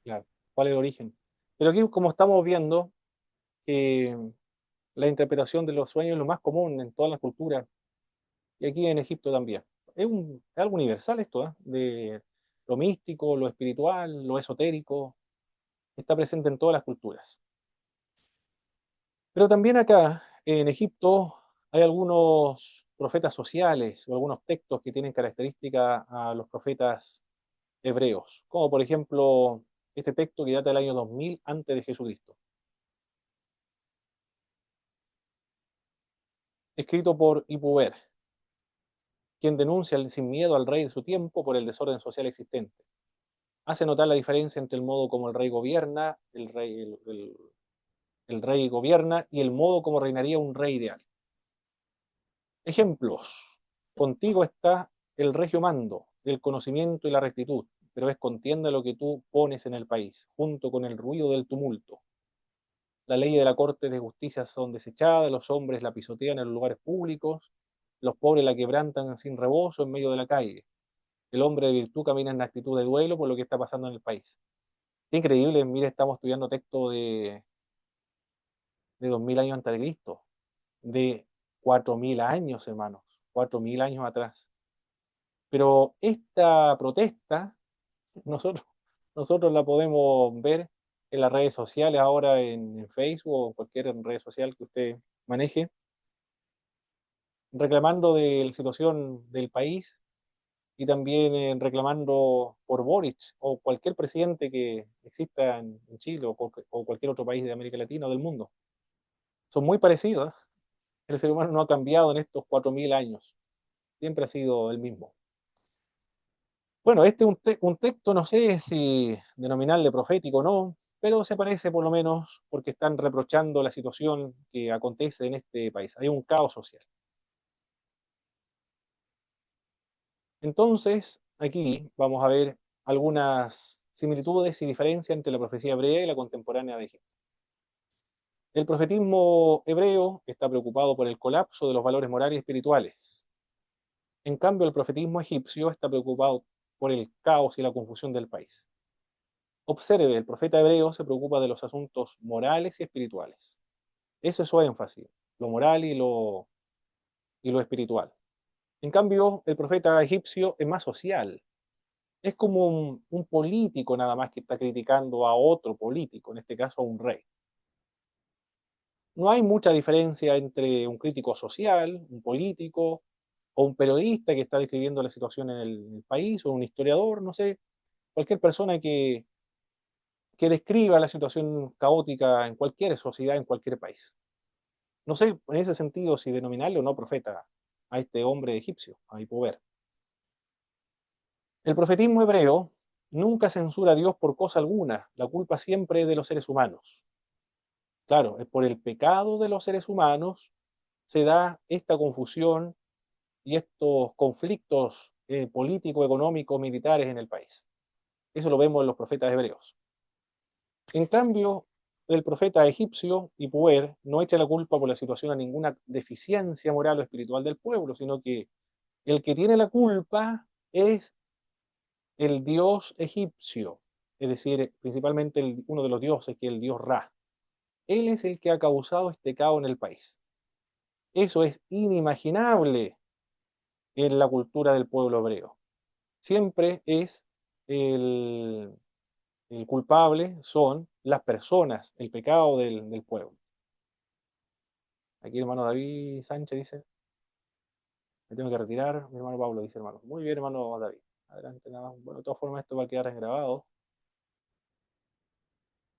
Claro. ¿Cuál es el origen? Pero aquí, como estamos viendo, eh, la interpretación de los sueños es lo más común en todas las culturas, y aquí en Egipto también. Es algo universal esto, ¿eh? De lo místico, lo espiritual, lo esotérico, está presente en todas las culturas. Pero también acá, en Egipto, hay algunos profetas sociales o algunos textos que tienen característica a los profetas hebreos, como por ejemplo este texto que data del año 2000 antes de Jesucristo, escrito por Ipuwer, quien denuncia sin miedo al rey de su tiempo por el desorden social existente. Hace notar la diferencia entre el modo como el rey gobierna, el rey gobierna y el modo como reinaría un rey ideal. Ejemplos. Contigo está el regio mando, el conocimiento y la rectitud, pero es contienda lo que tú pones en el país, junto con el ruido del tumulto. las leyes de la Corte de Justicia son desechadas, los hombres la pisotean en los lugares públicos, los pobres la quebrantan sin rebozo en medio de la calle. El hombre de virtud camina en actitud de duelo por lo que está pasando en el país. Qué increíble, mire, estamos estudiando texto de 2000 años antes de Cristo, de 4000 años, hermanos, 4000 años atrás. Pero esta protesta, nosotros, nosotros la podemos ver en las redes sociales, ahora en Facebook o cualquier red social que usted maneje, reclamando de la situación del país y también reclamando por Boric o cualquier presidente que exista en Chile o cualquier otro país de América Latina o del mundo. Son muy parecidos. El ser humano no ha cambiado en estos 4000 años. Siempre ha sido el mismo. Bueno, este es un texto, no sé si denominarle profético o no, pero se parece por lo menos porque están reprochando la situación que acontece en este país. Hay un caos social. Entonces, aquí vamos a ver algunas similitudes y diferencias entre la profecía hebrea y la contemporánea de Egipto. El profetismo hebreo está preocupado por el colapso de los valores morales y espirituales. En cambio, el profetismo egipcio está preocupado por el caos y la confusión del país. Observe, el profeta hebreo se preocupa de los asuntos morales y espirituales. Ese es su énfasis, lo moral y lo espiritual. En cambio, el profeta egipcio es más social. Es como un político nada más que está criticando a otro político, en este caso a un rey. No hay mucha diferencia entre un crítico social, un político, o un periodista que está describiendo la situación en el país, o un historiador, no sé, cualquier persona que describa la situación caótica en cualquier sociedad, en cualquier país. No sé, en ese sentido, si denominarle o no profeta a este hombre egipcio, a Hipover. El profetismo hebreo nunca censura a Dios por cosa alguna, la culpa siempre es de los seres humanos. Claro, es por el pecado de los seres humanos se da esta confusión y estos conflictos políticos, económicos, militares en el país. Eso lo vemos en los profetas hebreos. En cambio, el profeta egipcio, Hipuer, no echa la culpa por la situación a ninguna deficiencia moral o espiritual del pueblo, sino que el que tiene la culpa es el dios egipcio, es decir, principalmente uno de los dioses, que es el dios Ra. Él es el que ha causado este caos en el país. Eso es inimaginable en la cultura del pueblo hebreo. Siempre es el, el culpable, son las personas, el pecado del pueblo. Aquí el hermano David Sánchez dice, me tengo que retirar, mi hermano Pablo dice, hermano. Muy bien, hermano David. Adelante, nada más. Bueno, de todas formas, esto va a quedar en grabado.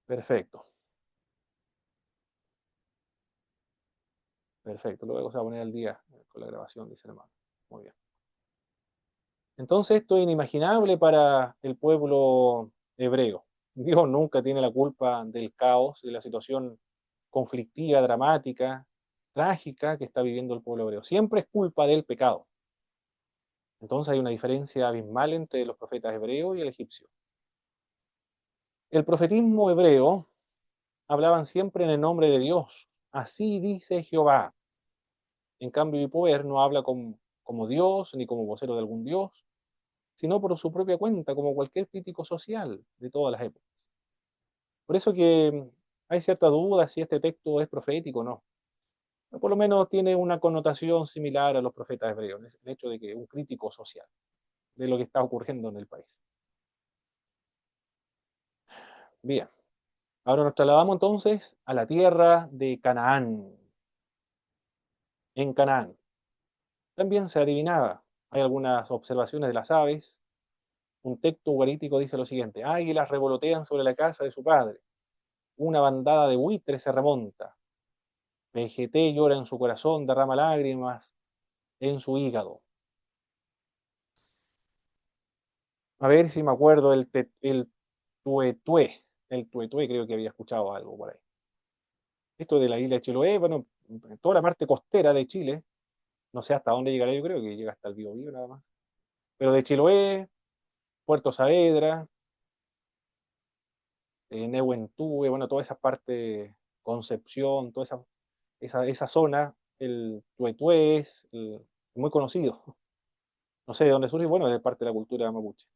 Perfecto, perfecto. Luego se va a poner al día con la grabación, dice el hermano. Muy bien. Entonces, esto es inimaginable para el pueblo hebreo. Dios nunca tiene la culpa del caos, de la situación conflictiva, dramática, trágica que está viviendo el pueblo hebreo. Siempre es culpa del pecado. Entonces hay una diferencia abismal entre los profetas hebreos y el egipcio. El profetismo hebreo hablaban siempre en el nombre de Dios. Así dice Jehová. En cambio, Hipoer no habla como Dios ni como vocero de algún Dios, sino por su propia cuenta, como cualquier crítico social de todas las épocas. Por eso que hay cierta duda si este texto es profético o no. Por lo menos tiene una connotación similar a los profetas hebreos, el hecho de que un crítico social de lo que está ocurriendo en el país. Bien, ahora nos trasladamos entonces a la tierra de Canaán. En Canaán también se adivinaba, hay algunas observaciones de las aves. Un texto ugarítico dice lo siguiente: águilas revolotean sobre la casa de su padre, una bandada de buitres se remonta, Vegeté llora en su corazón, derrama lágrimas en su hígado. A ver si me acuerdo el tuetué. El tuetué creo que había escuchado algo por ahí. Esto de la isla de Chiloé, bueno, toda la parte costera de Chile, no sé hasta dónde llegará, yo creo que llega hasta el Biobío nada más. Pero de Chiloé, Puerto Saavedra, Nehuentúe, bueno, toda esa parte Concepción, toda esa zona, el tuetué es muy conocido. No sé de dónde surge, bueno, es de parte de la cultura mapuche.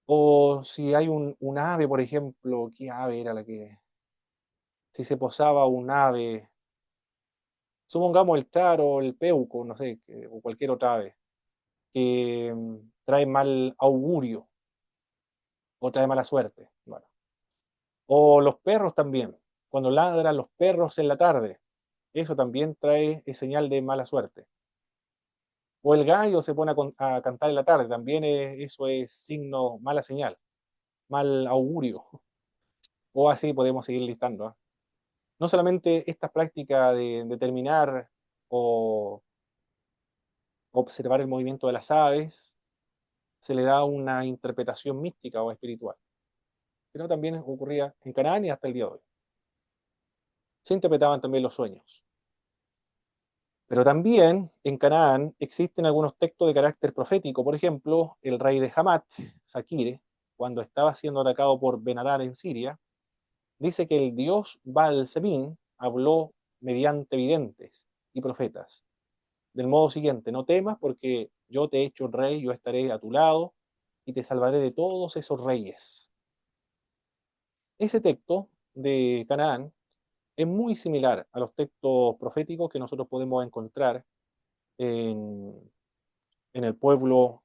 O si hay un ave, por ejemplo, ¿qué ave era la que? Si se posaba un ave, supongamos el taro, el peuco, no sé, o cualquier otra ave, que trae mal augurio o trae mala suerte. Bueno. O los perros también, cuando ladran los perros en la tarde, eso también trae señal de mala suerte. O el gallo se pone a cantar en la tarde, también eso es signo, mala señal, mal augurio. O así podemos seguir listando. ¿Eh? No solamente esta práctica de determinar o observar el movimiento de las aves, se le da una interpretación mística o espiritual, sino también ocurría en Canaán y hasta el día de hoy. Se interpretaban también los sueños. Pero también en Canaán existen algunos textos de carácter profético. Por ejemplo, el rey de Hamat, Saquire, cuando estaba siendo atacado por Ben-Hadad en Siria, dice que el dios Baal-Semín habló mediante videntes y profetas. Del modo siguiente, no temas porque yo te he hecho rey, yo estaré a tu lado y te salvaré de todos esos reyes. Ese texto de Canaán es muy similar a los textos proféticos que nosotros podemos encontrar en, en el pueblo,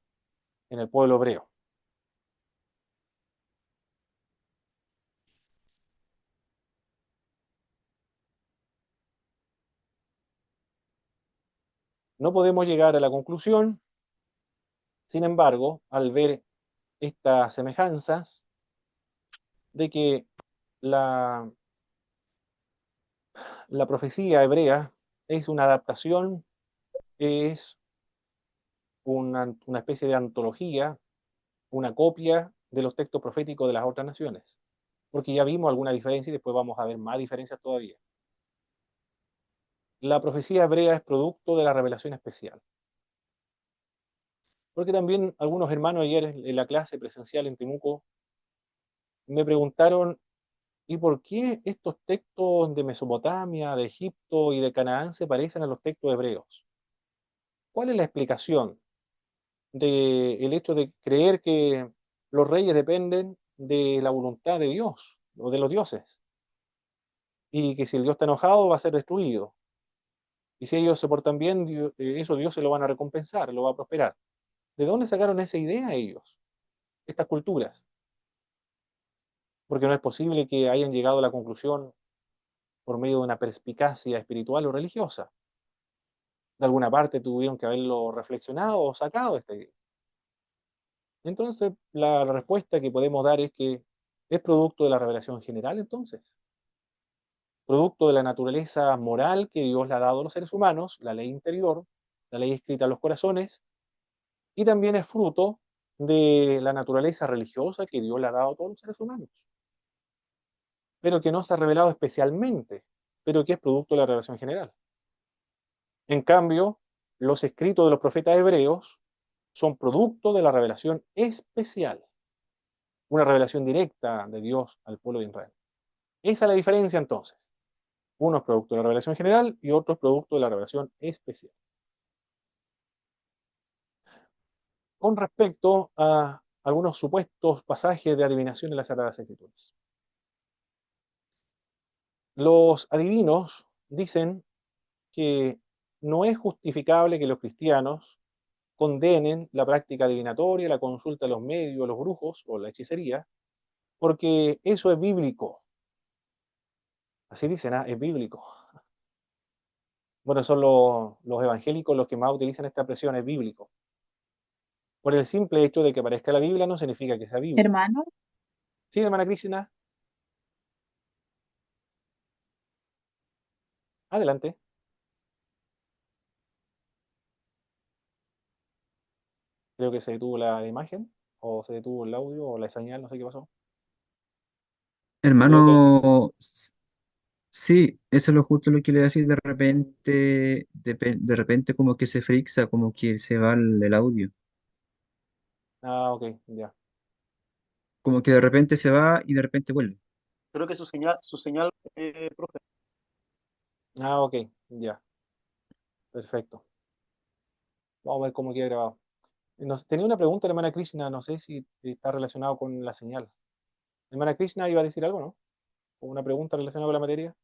en el pueblo hebreo. No podemos llegar a la conclusión, sin embargo, al ver estas semejanzas, de que la, la profecía hebrea es una adaptación, es una especie de antología, una copia de los textos proféticos de las otras naciones, porque ya vimos alguna diferencia y después vamos a ver más diferencias todavía. La profecía hebrea es producto de la revelación especial, porque también algunos hermanos ayer en la clase presencial en Temuco me preguntaron, ¿y por qué estos textos de Mesopotamia, de Egipto y de Canaán se parecen a los textos hebreos? ¿Cuál es la explicación del hecho de creer que los reyes dependen de la voluntad de Dios o de los dioses? Y que si el Dios está enojado va a ser destruido. Y si ellos se portan bien, eso Dios se lo van a recompensar, lo va a prosperar. ¿De dónde sacaron esa idea ellos, estas culturas? Porque no es posible que hayan llegado a la conclusión por medio de una perspicacia espiritual o religiosa. De alguna parte tuvieron que haberlo reflexionado o sacado esta idea. Entonces, la respuesta que podemos dar es que es producto de la revelación general, entonces, producto de la naturaleza moral que Dios le ha dado a los seres humanos, la ley interior, la ley escrita en los corazones, y también es fruto de la naturaleza religiosa que Dios le ha dado a todos los seres humanos, pero que no se ha revelado especialmente, pero que es producto de la revelación general. En cambio, los escritos de los profetas hebreos son producto de la revelación especial, una revelación directa de Dios al pueblo de Israel. Esa es la diferencia entonces. Uno es producto de la revelación general y otro es producto de la revelación especial. Con respecto a algunos supuestos pasajes de adivinación en las Sagradas Escrituras. Los adivinos dicen que no es justificable que los cristianos condenen la práctica adivinatoria, la consulta de los medios, los brujos o la hechicería, porque eso es bíblico. Así dicen, es bíblico. Bueno, son los evangélicos los que más utilizan esta expresión, es bíblico. Por el simple hecho de que aparezca la Biblia no significa que sea bíblico. Hermano, Sí, hermana Cristina, adelante. Creo que se detuvo la imagen, o se detuvo el audio, o la señal, no sé qué pasó. Creo que Hermano, sí, eso es lo justo lo que le voy a decir. De repente como que se frixa, como que se va el audio. ah, ok, ya. Como que de repente se va y de repente vuelve. Creo que su señal, profe. Ah, ok, ya, perfecto. Vamos a ver cómo queda grabado. Tenía una pregunta, hermana Krishna, no sé si está relacionado con la señal. Hermana Krishna iba a decir algo, ¿no? ¿O una pregunta relacionada con la materia?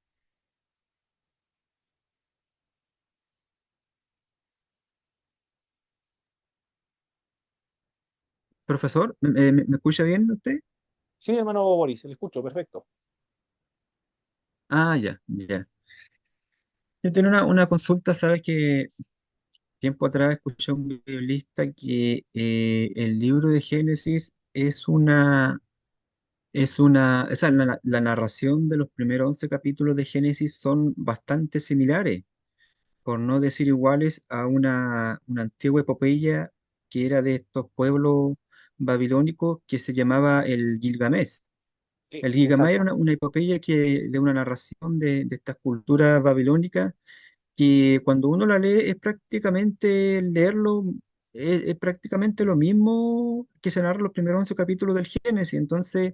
Profesor, ¿me escucha bien usted? Sí, hermano Boris, le escucho, perfecto. Ah, ya, ya. Yo tengo una consulta, ¿sabes? Que tiempo atrás escuché a un biblista que el libro de Génesis o sea, la narración de los primeros 11 capítulos de Génesis son bastante similares, por no decir iguales a una antigua epopeya que era de estos pueblos babilónicos que se llamaba el Gilgamesh. Sí, El Gilgamesh era exacto. una epopeya de una narración de estas culturas babilónicas que cuando uno la lee es prácticamente leerlo, es prácticamente lo mismo que se narra en los primeros 11 capítulos del Génesis. Entonces,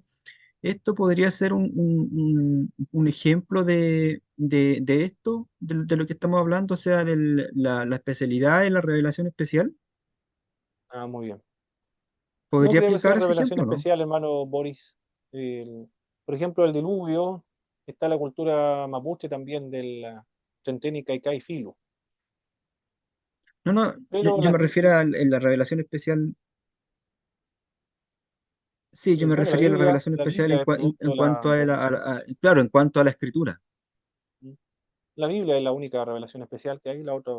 esto podría ser un ejemplo de esto, de lo que estamos hablando, o sea, de la especialidad y la revelación especial. Ah, muy bien. No ¿Podría creo que sea aplicar ese revelación ejemplo, no? especial, hermano Boris. El- por ejemplo, el diluvio, está la cultura mapuche también del Chenteni Caicai Filu. No, no, yo, Pero yo me refiero a la revelación especial. Sí, yo me bueno, refería a la revelación la especial Biblia es producto en de la cuanto revelación especial. claro, en cuanto a la escritura. La Biblia es la única revelación especial que hay, la otra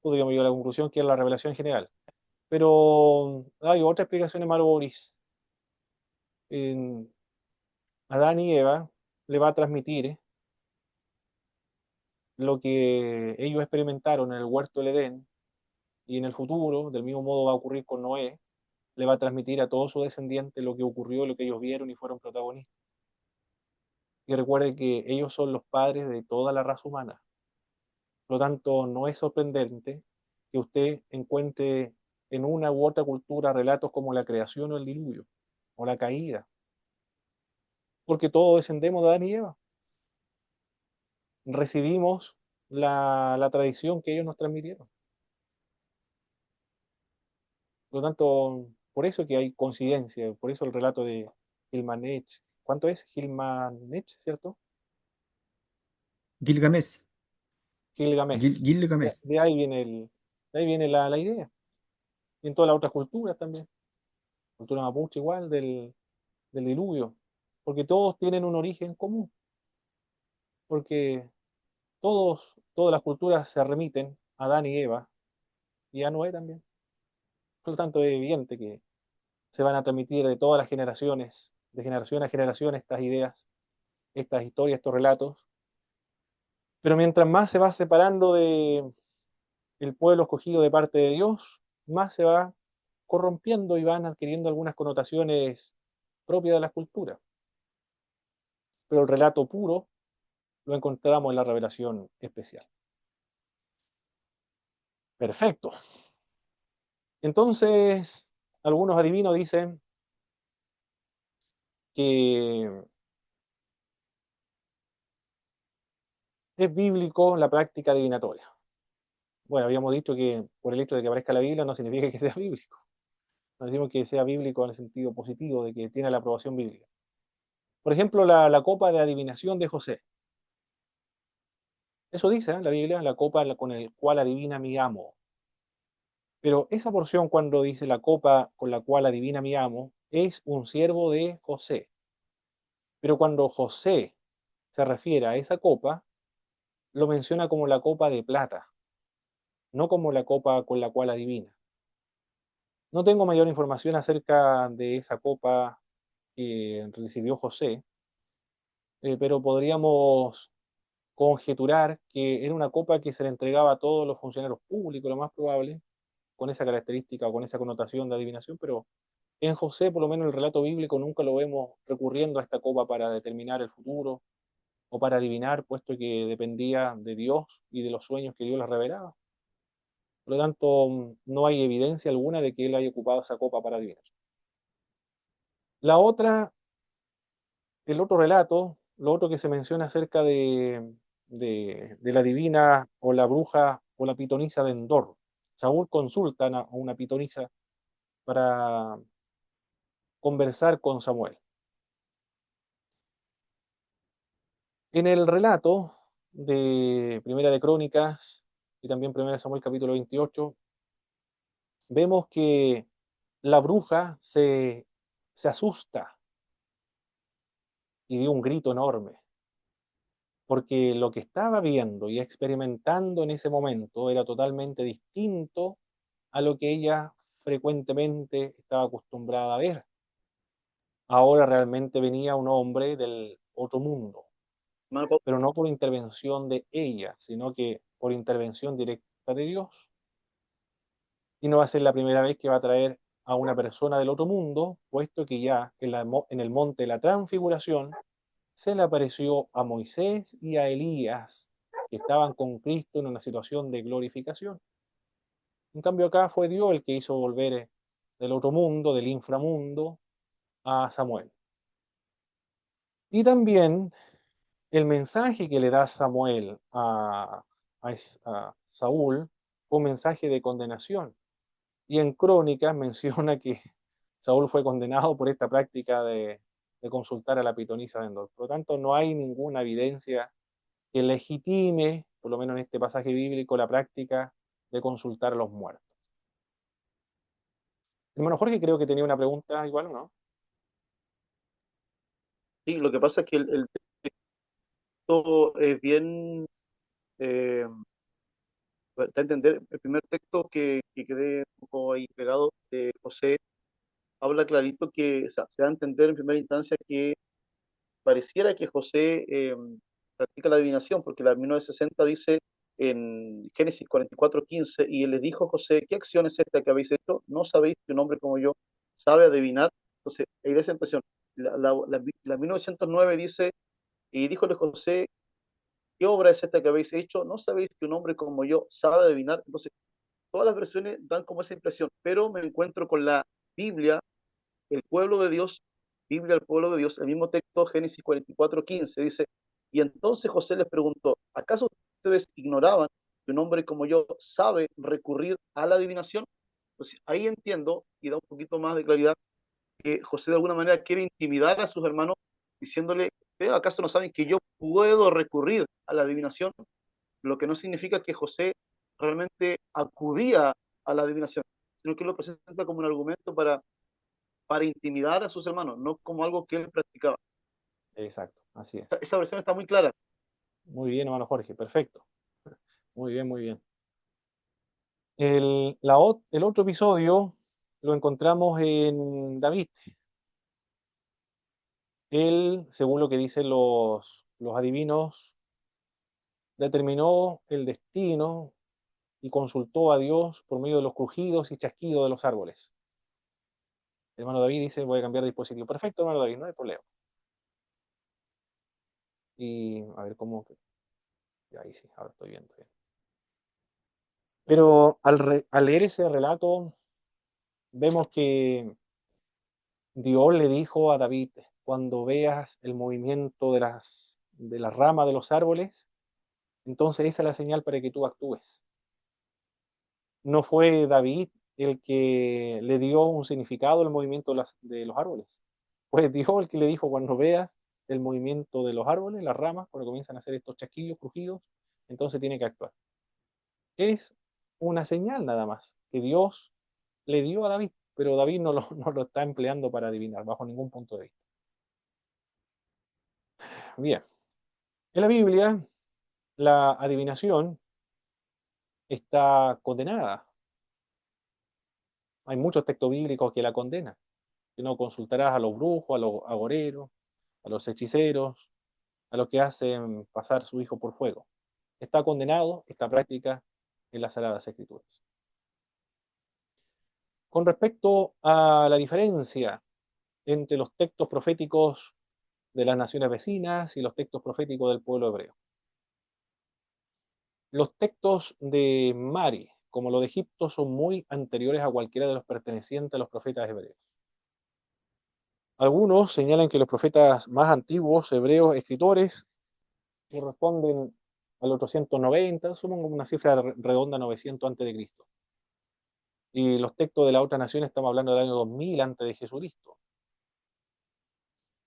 podríamos llegar a la conclusión que es la revelación general. Pero hay otra explicación, hermano Boris. En Adán y Eva le va a transmitir lo que ellos experimentaron en el huerto del Edén y en el futuro, del mismo modo va a ocurrir con Noé, le va a transmitir a todos sus descendientes lo que ocurrió, lo que ellos vieron y fueron protagonistas. Y recuerde que ellos son los padres de toda la raza humana. Por lo tanto, no es sorprendente que usted encuentre en una u otra cultura relatos como la creación o el diluvio o la caída, porque todos descendemos de Adán y Eva. Recibimos la tradición que ellos nos transmitieron. Por lo tanto, por eso que hay coincidencia, por eso el relato de Gilmanech. ¿Cuánto es Gilmanech, cierto? Gilgamesh, Gilgamesh. Gilgamesh. De ahí viene, de ahí viene la idea. Y en todas las otras culturas también. Cultura mapuche igual, del diluvio. Porque todos tienen un origen común. Porque todas las culturas se remiten a Adán y Eva y a Noé también. Por lo tanto, es evidente que se van a transmitir de todas las generaciones, de generación a generación, estas ideas, estas historias, estos relatos. Pero mientras más se va separando de el pueblo escogido de parte de Dios, más se va corrompiendo y van adquiriendo algunas connotaciones propias de la cultura. Pero el relato puro lo encontramos en la revelación especial. Perfecto. Entonces, algunos adivinos dicen que es bíblico la práctica adivinatoria. Bueno, habíamos dicho que por el hecho de que aparezca la Biblia no significa que sea bíblico. No decimos que sea bíblico en el sentido positivo, de que tiene la aprobación bíblica. Por ejemplo, la copa de adivinación de José. Eso dice, la Biblia, la copa con el cual adivina mi amo. Pero esa porción cuando dice la copa con la cual adivina mi amo, es un siervo de José. Pero cuando José se refiere a esa copa, lo menciona como la copa de plata, no como la copa con la cual adivina. No tengo mayor información acerca de esa copa que recibió José, pero podríamos conjeturar que era una copa que se le entregaba a todos los funcionarios públicos, lo más probable, con esa característica o con esa connotación de adivinación, pero en José, por lo menos en el relato bíblico, nunca lo vemos recurriendo a esta copa para determinar el futuro o para adivinar, puesto que dependía de Dios y de los sueños que Dios les revelaba. Por lo tanto, no hay evidencia alguna de que él haya ocupado esa copa para adivinar. La otra el otro relato, lo otro que se menciona acerca de la divina o la bruja o la pitonisa de Endor. Saúl consulta a una pitonisa para conversar con Samuel. En el relato de Primera de Crónicas y también Primera de Samuel capítulo 28, vemos que la bruja se asusta y dio un grito enorme, porque lo que estaba viendo y experimentando en ese momento era totalmente distinto a lo que ella frecuentemente estaba acostumbrada a ver. Ahora realmente venía un hombre del otro mundo, Hermano Pablo, pero no por intervención de ella, sino que por intervención directa de Dios. Y no va a ser la primera vez que va a traer a una persona del otro mundo, puesto que ya en el monte de la transfiguración se le apareció a Moisés y a Elías, que estaban con Cristo en una situación de glorificación. En cambio acá fue Dios el que hizo volver del otro mundo, del inframundo, a Samuel. Y también el mensaje que le da Samuel a Saúl fue un mensaje de condenación. Y en Crónicas menciona que Saúl fue condenado por esta práctica de consultar a la pitonisa de Endor. Por lo tanto, no hay ninguna evidencia que legitime, por lo menos en este pasaje bíblico, la práctica de consultar a los muertos. Hermano Jorge, creo que tenía una pregunta igual, ¿no? sí, lo que pasa es que el texto es bien, eh, da a entender, el primer texto que quedé un poco ahí pegado de José, habla clarito que, o sea, se da a entender en primera instancia que pareciera que José practica la adivinación, porque la 1960 dice en Génesis 44:15, y él le dijo a José, ¿qué acción es esta que habéis hecho? ¿No sabéis que un hombre como yo sabe adivinar? Entonces, ahí da esa impresión. La 1909 dice, y díjole José, ¿qué obra es esta que habéis hecho? ¿No sabéis que un hombre como yo sabe adivinar? Entonces, todas las versiones dan como esa impresión, pero me encuentro con la Biblia, el pueblo de Dios, Biblia, el pueblo de Dios, el mismo texto, Génesis 44:15, dice, y entonces José les preguntó, ¿acaso ustedes ignoraban que un hombre como yo sabe recurrir a la adivinación? Entonces ahí entiendo y da un poquito más de claridad que José de alguna manera quiere intimidar a sus hermanos diciéndole, ¿ustedes acaso no saben que yo puedo recurrir a la adivinación? Lo que no significa que José realmente acudía a la adivinación, sino que lo presenta como un argumento para intimidar a sus hermanos, no como algo que él practicaba. Exacto, así es. Esa versión está muy clara. Muy bien, hermano Jorge, perfecto. Muy bien, muy bien. El otro episodio lo encontramos en David. Él, según lo que dicen los adivinos, determinó el destino y consultó a Dios por medio de los crujidos y chasquidos de los árboles. El hermano David dice, voy a cambiar de dispositivo. Perfecto, hermano David, no hay problema. Y a ver cómo... Ahí sí, ahora estoy viendo. Pero al leer ese relato, vemos que Dios le dijo a David, cuando veas el movimiento de las ramas de los árboles, entonces esa es la señal para que tú actúes. No fue David el que le dio un significado al movimiento de los árboles. Fue Dios el que le dijo, cuando veas el movimiento de los árboles, las ramas, cuando comienzan a hacer estos chasquillos, crujidos, entonces tiene que actuar. Es una señal nada más que Dios le dio a David, pero David no lo está empleando para adivinar bajo ningún punto de vista. Bien, en la Biblia la adivinación está condenada. Hay muchos textos bíblicos que la condenan, que no consultarás a los brujos, a los agoreros, a los hechiceros, a los que hacen pasar su hijo por fuego. Está condenado esta práctica en las Sagradas Escrituras. Con respecto a la diferencia entre los textos proféticos de las naciones vecinas y los textos proféticos del pueblo hebreo. Los textos de Mari, como los de Egipto, son muy anteriores a cualquiera de los pertenecientes a los profetas hebreos. Algunos señalan que los profetas más antiguos, hebreos, escritores, corresponden al 890, suman como una cifra redonda 900 antes de Cristo. Y los textos de la otra nación estamos hablando del año 2000 antes de Jesucristo.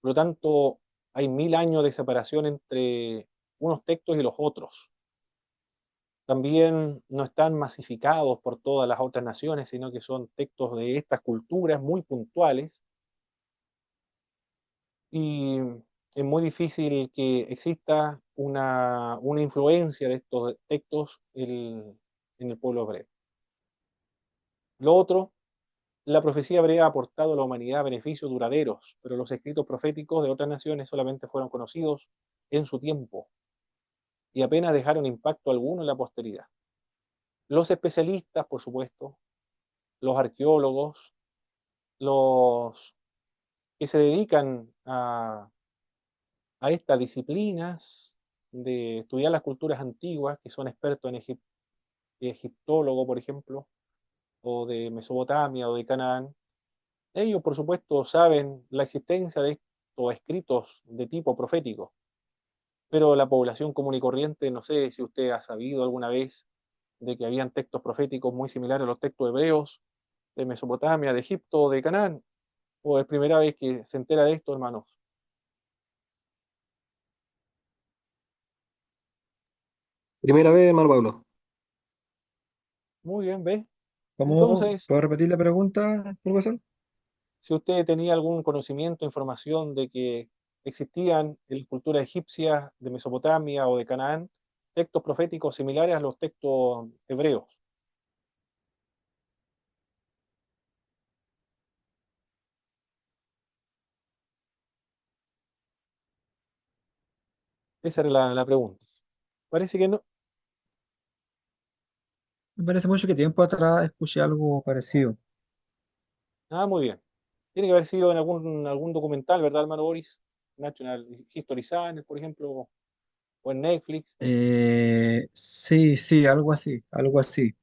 Por lo tanto, hay 1000 años de separación entre unos textos y los otros. También no están masificados por todas las otras naciones, sino que son textos de estas culturas muy puntuales, y es muy difícil que exista una influencia de estos textos en el pueblo hebreo. Lo otro, la profecía hebrea ha aportado a la humanidad beneficios duraderos, pero los escritos proféticos de otras naciones solamente fueron conocidos en su tiempo y apenas dejaron impacto alguno en la posteridad. Los especialistas, por supuesto, los arqueólogos, los que se dedican a estas disciplinas de estudiar las culturas antiguas, que son expertos en egiptólogo, por ejemplo, o de Mesopotamia o de Canaán, ellos, por supuesto, saben la existencia de estos escritos de tipo profético, pero la población común y corriente, no sé si usted ha sabido alguna vez de que habían textos proféticos muy similares a los textos hebreos de Mesopotamia, de Egipto o de Canaán, o es primera vez que se entera de esto, hermanos. Primera vez, hermano Pablo. Muy bien, ¿ves? ¿Cómo Entonces, puedo repetir la pregunta, profesor? si usted tenía algún conocimiento, información de que existían en las culturas egipcias de Mesopotamia o de Canaán textos proféticos similares a los textos hebreos. Esa era la pregunta. Parece que no. Me parece mucho que tiempo atrás escuché algo parecido. Ah, muy bien. Tiene que haber sido en algún documental, ¿verdad, hermano Boris? National History Channel, por ejemplo, o en Netflix. Sí, sí, algo así,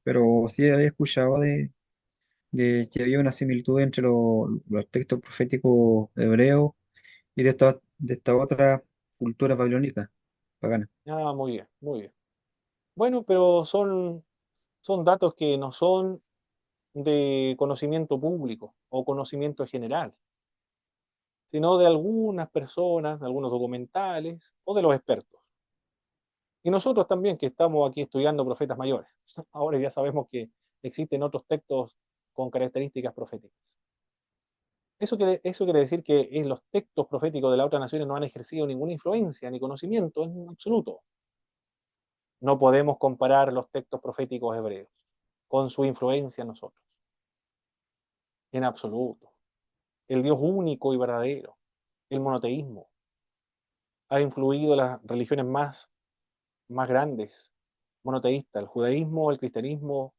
pero sí había escuchado de que había una similitud entre los textos proféticos hebreos y de esta otra cultura babilónica, pagana. Ah, muy bien, muy bien. Bueno, pero son datos que no son de conocimiento público o conocimiento general, sino de algunas personas, de algunos documentales o de los expertos. Y nosotros también, que estamos aquí estudiando profetas mayores. Ahora ya sabemos que existen otros textos con características proféticas. Eso quiere decir que los textos proféticos de las otras naciones no han ejercido ninguna influencia ni conocimiento en absoluto. No podemos comparar los textos proféticos hebreos con su influencia en nosotros, en absoluto. El Dios único y verdadero, el monoteísmo, ha influido en las religiones más grandes, monoteístas, el judaísmo, el cristianismo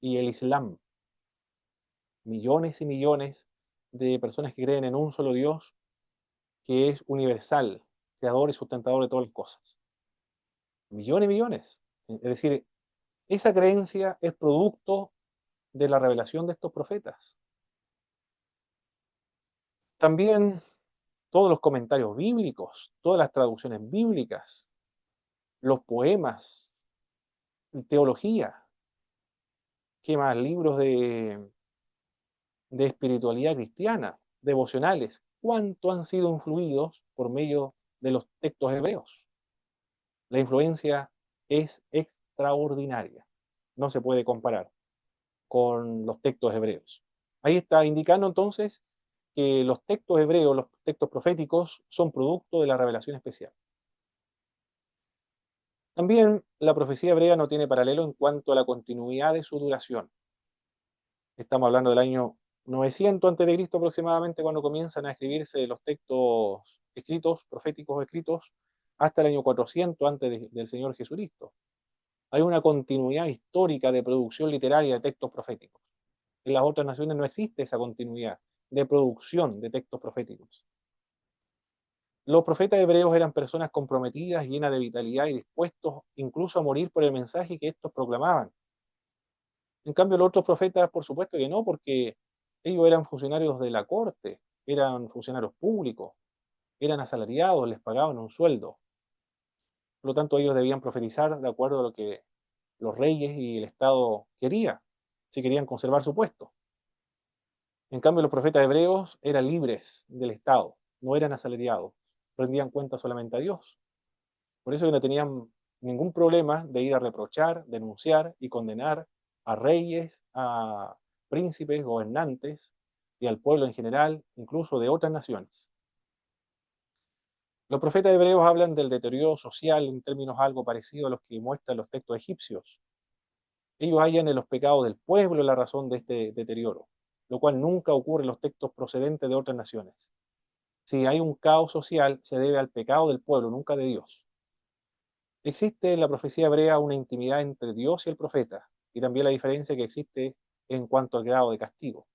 y el islam. Millones y millones de personas que creen en un solo Dios que es universal, creador y sustentador de todas las cosas. Millones y millones. Es decir, esa creencia es producto de la revelación de estos profetas. También todos los comentarios bíblicos, todas las traducciones bíblicas, los poemas, teología, ¿qué más? Libros de espiritualidad cristiana, devocionales, ¿cuánto han sido influidos por medio de los textos hebreos? La influencia es extraordinaria, no se puede comparar con los textos hebreos. Ahí está indicando entonces que los textos hebreos, los textos proféticos, son producto de la revelación especial. También la profecía hebrea no tiene paralelo en cuanto a la continuidad de su duración. Estamos hablando del año 900 a.C. aproximadamente, cuando comienzan a escribirse los textos escritos, proféticos escritos, hasta el año 400 antes del Señor Jesucristo. Hay una continuidad histórica de producción literaria de textos proféticos. En las otras naciones no existe esa continuidad de producción de textos proféticos. Los profetas hebreos eran personas comprometidas, llenas de vitalidad y dispuestos incluso a morir por el mensaje que estos proclamaban. En cambio, los otros profetas, por supuesto que no, porque ellos eran funcionarios de la corte, eran funcionarios públicos, eran asalariados, les pagaban un sueldo. Por lo tanto, ellos debían profetizar de acuerdo a lo que los reyes y el Estado querían, si querían conservar su puesto. En cambio, los profetas hebreos eran libres del Estado, no eran asalariados, rendían cuenta solamente a Dios. Por eso que no tenían ningún problema de ir a reprochar, denunciar y condenar a reyes, a príncipes, gobernantes y al pueblo en general, incluso de otras naciones. Los profetas hebreos hablan del deterioro social en términos algo parecidos a los que muestran los textos egipcios. Ellos hallan en los pecados del pueblo la razón de este deterioro, lo cual nunca ocurre en los textos procedentes de otras naciones. Si hay un caos social, se debe al pecado del pueblo, nunca de Dios. Existe en la profecía hebrea una intimidad entre Dios y el profeta, y también la diferencia que existe en cuanto al grado de castigo,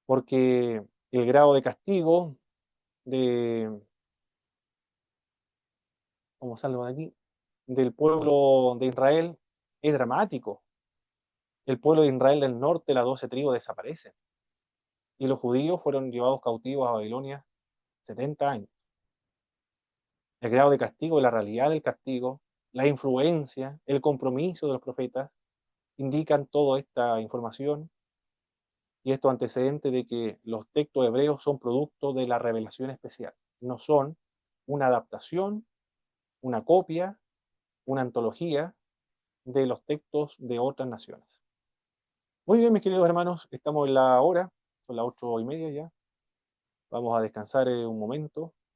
porque el grado de castigo de, ¿cómo salgo de aquí? Del pueblo de Israel es dramático. El pueblo de Israel del norte, las 12 tribus, desaparecen, y los judíos fueron llevados cautivos a Babilonia 70 años. El grado de castigo y la realidad del castigo, la influencia, el compromiso de los profetas, indican toda esta información y estos antecedentes de que los textos hebreos son producto de la revelación especial. No son una adaptación, una copia, una antología de los textos de otras naciones. Muy bien, mis queridos hermanos, estamos en la hora, son las 8:30 ya. Vamos a descansar un momento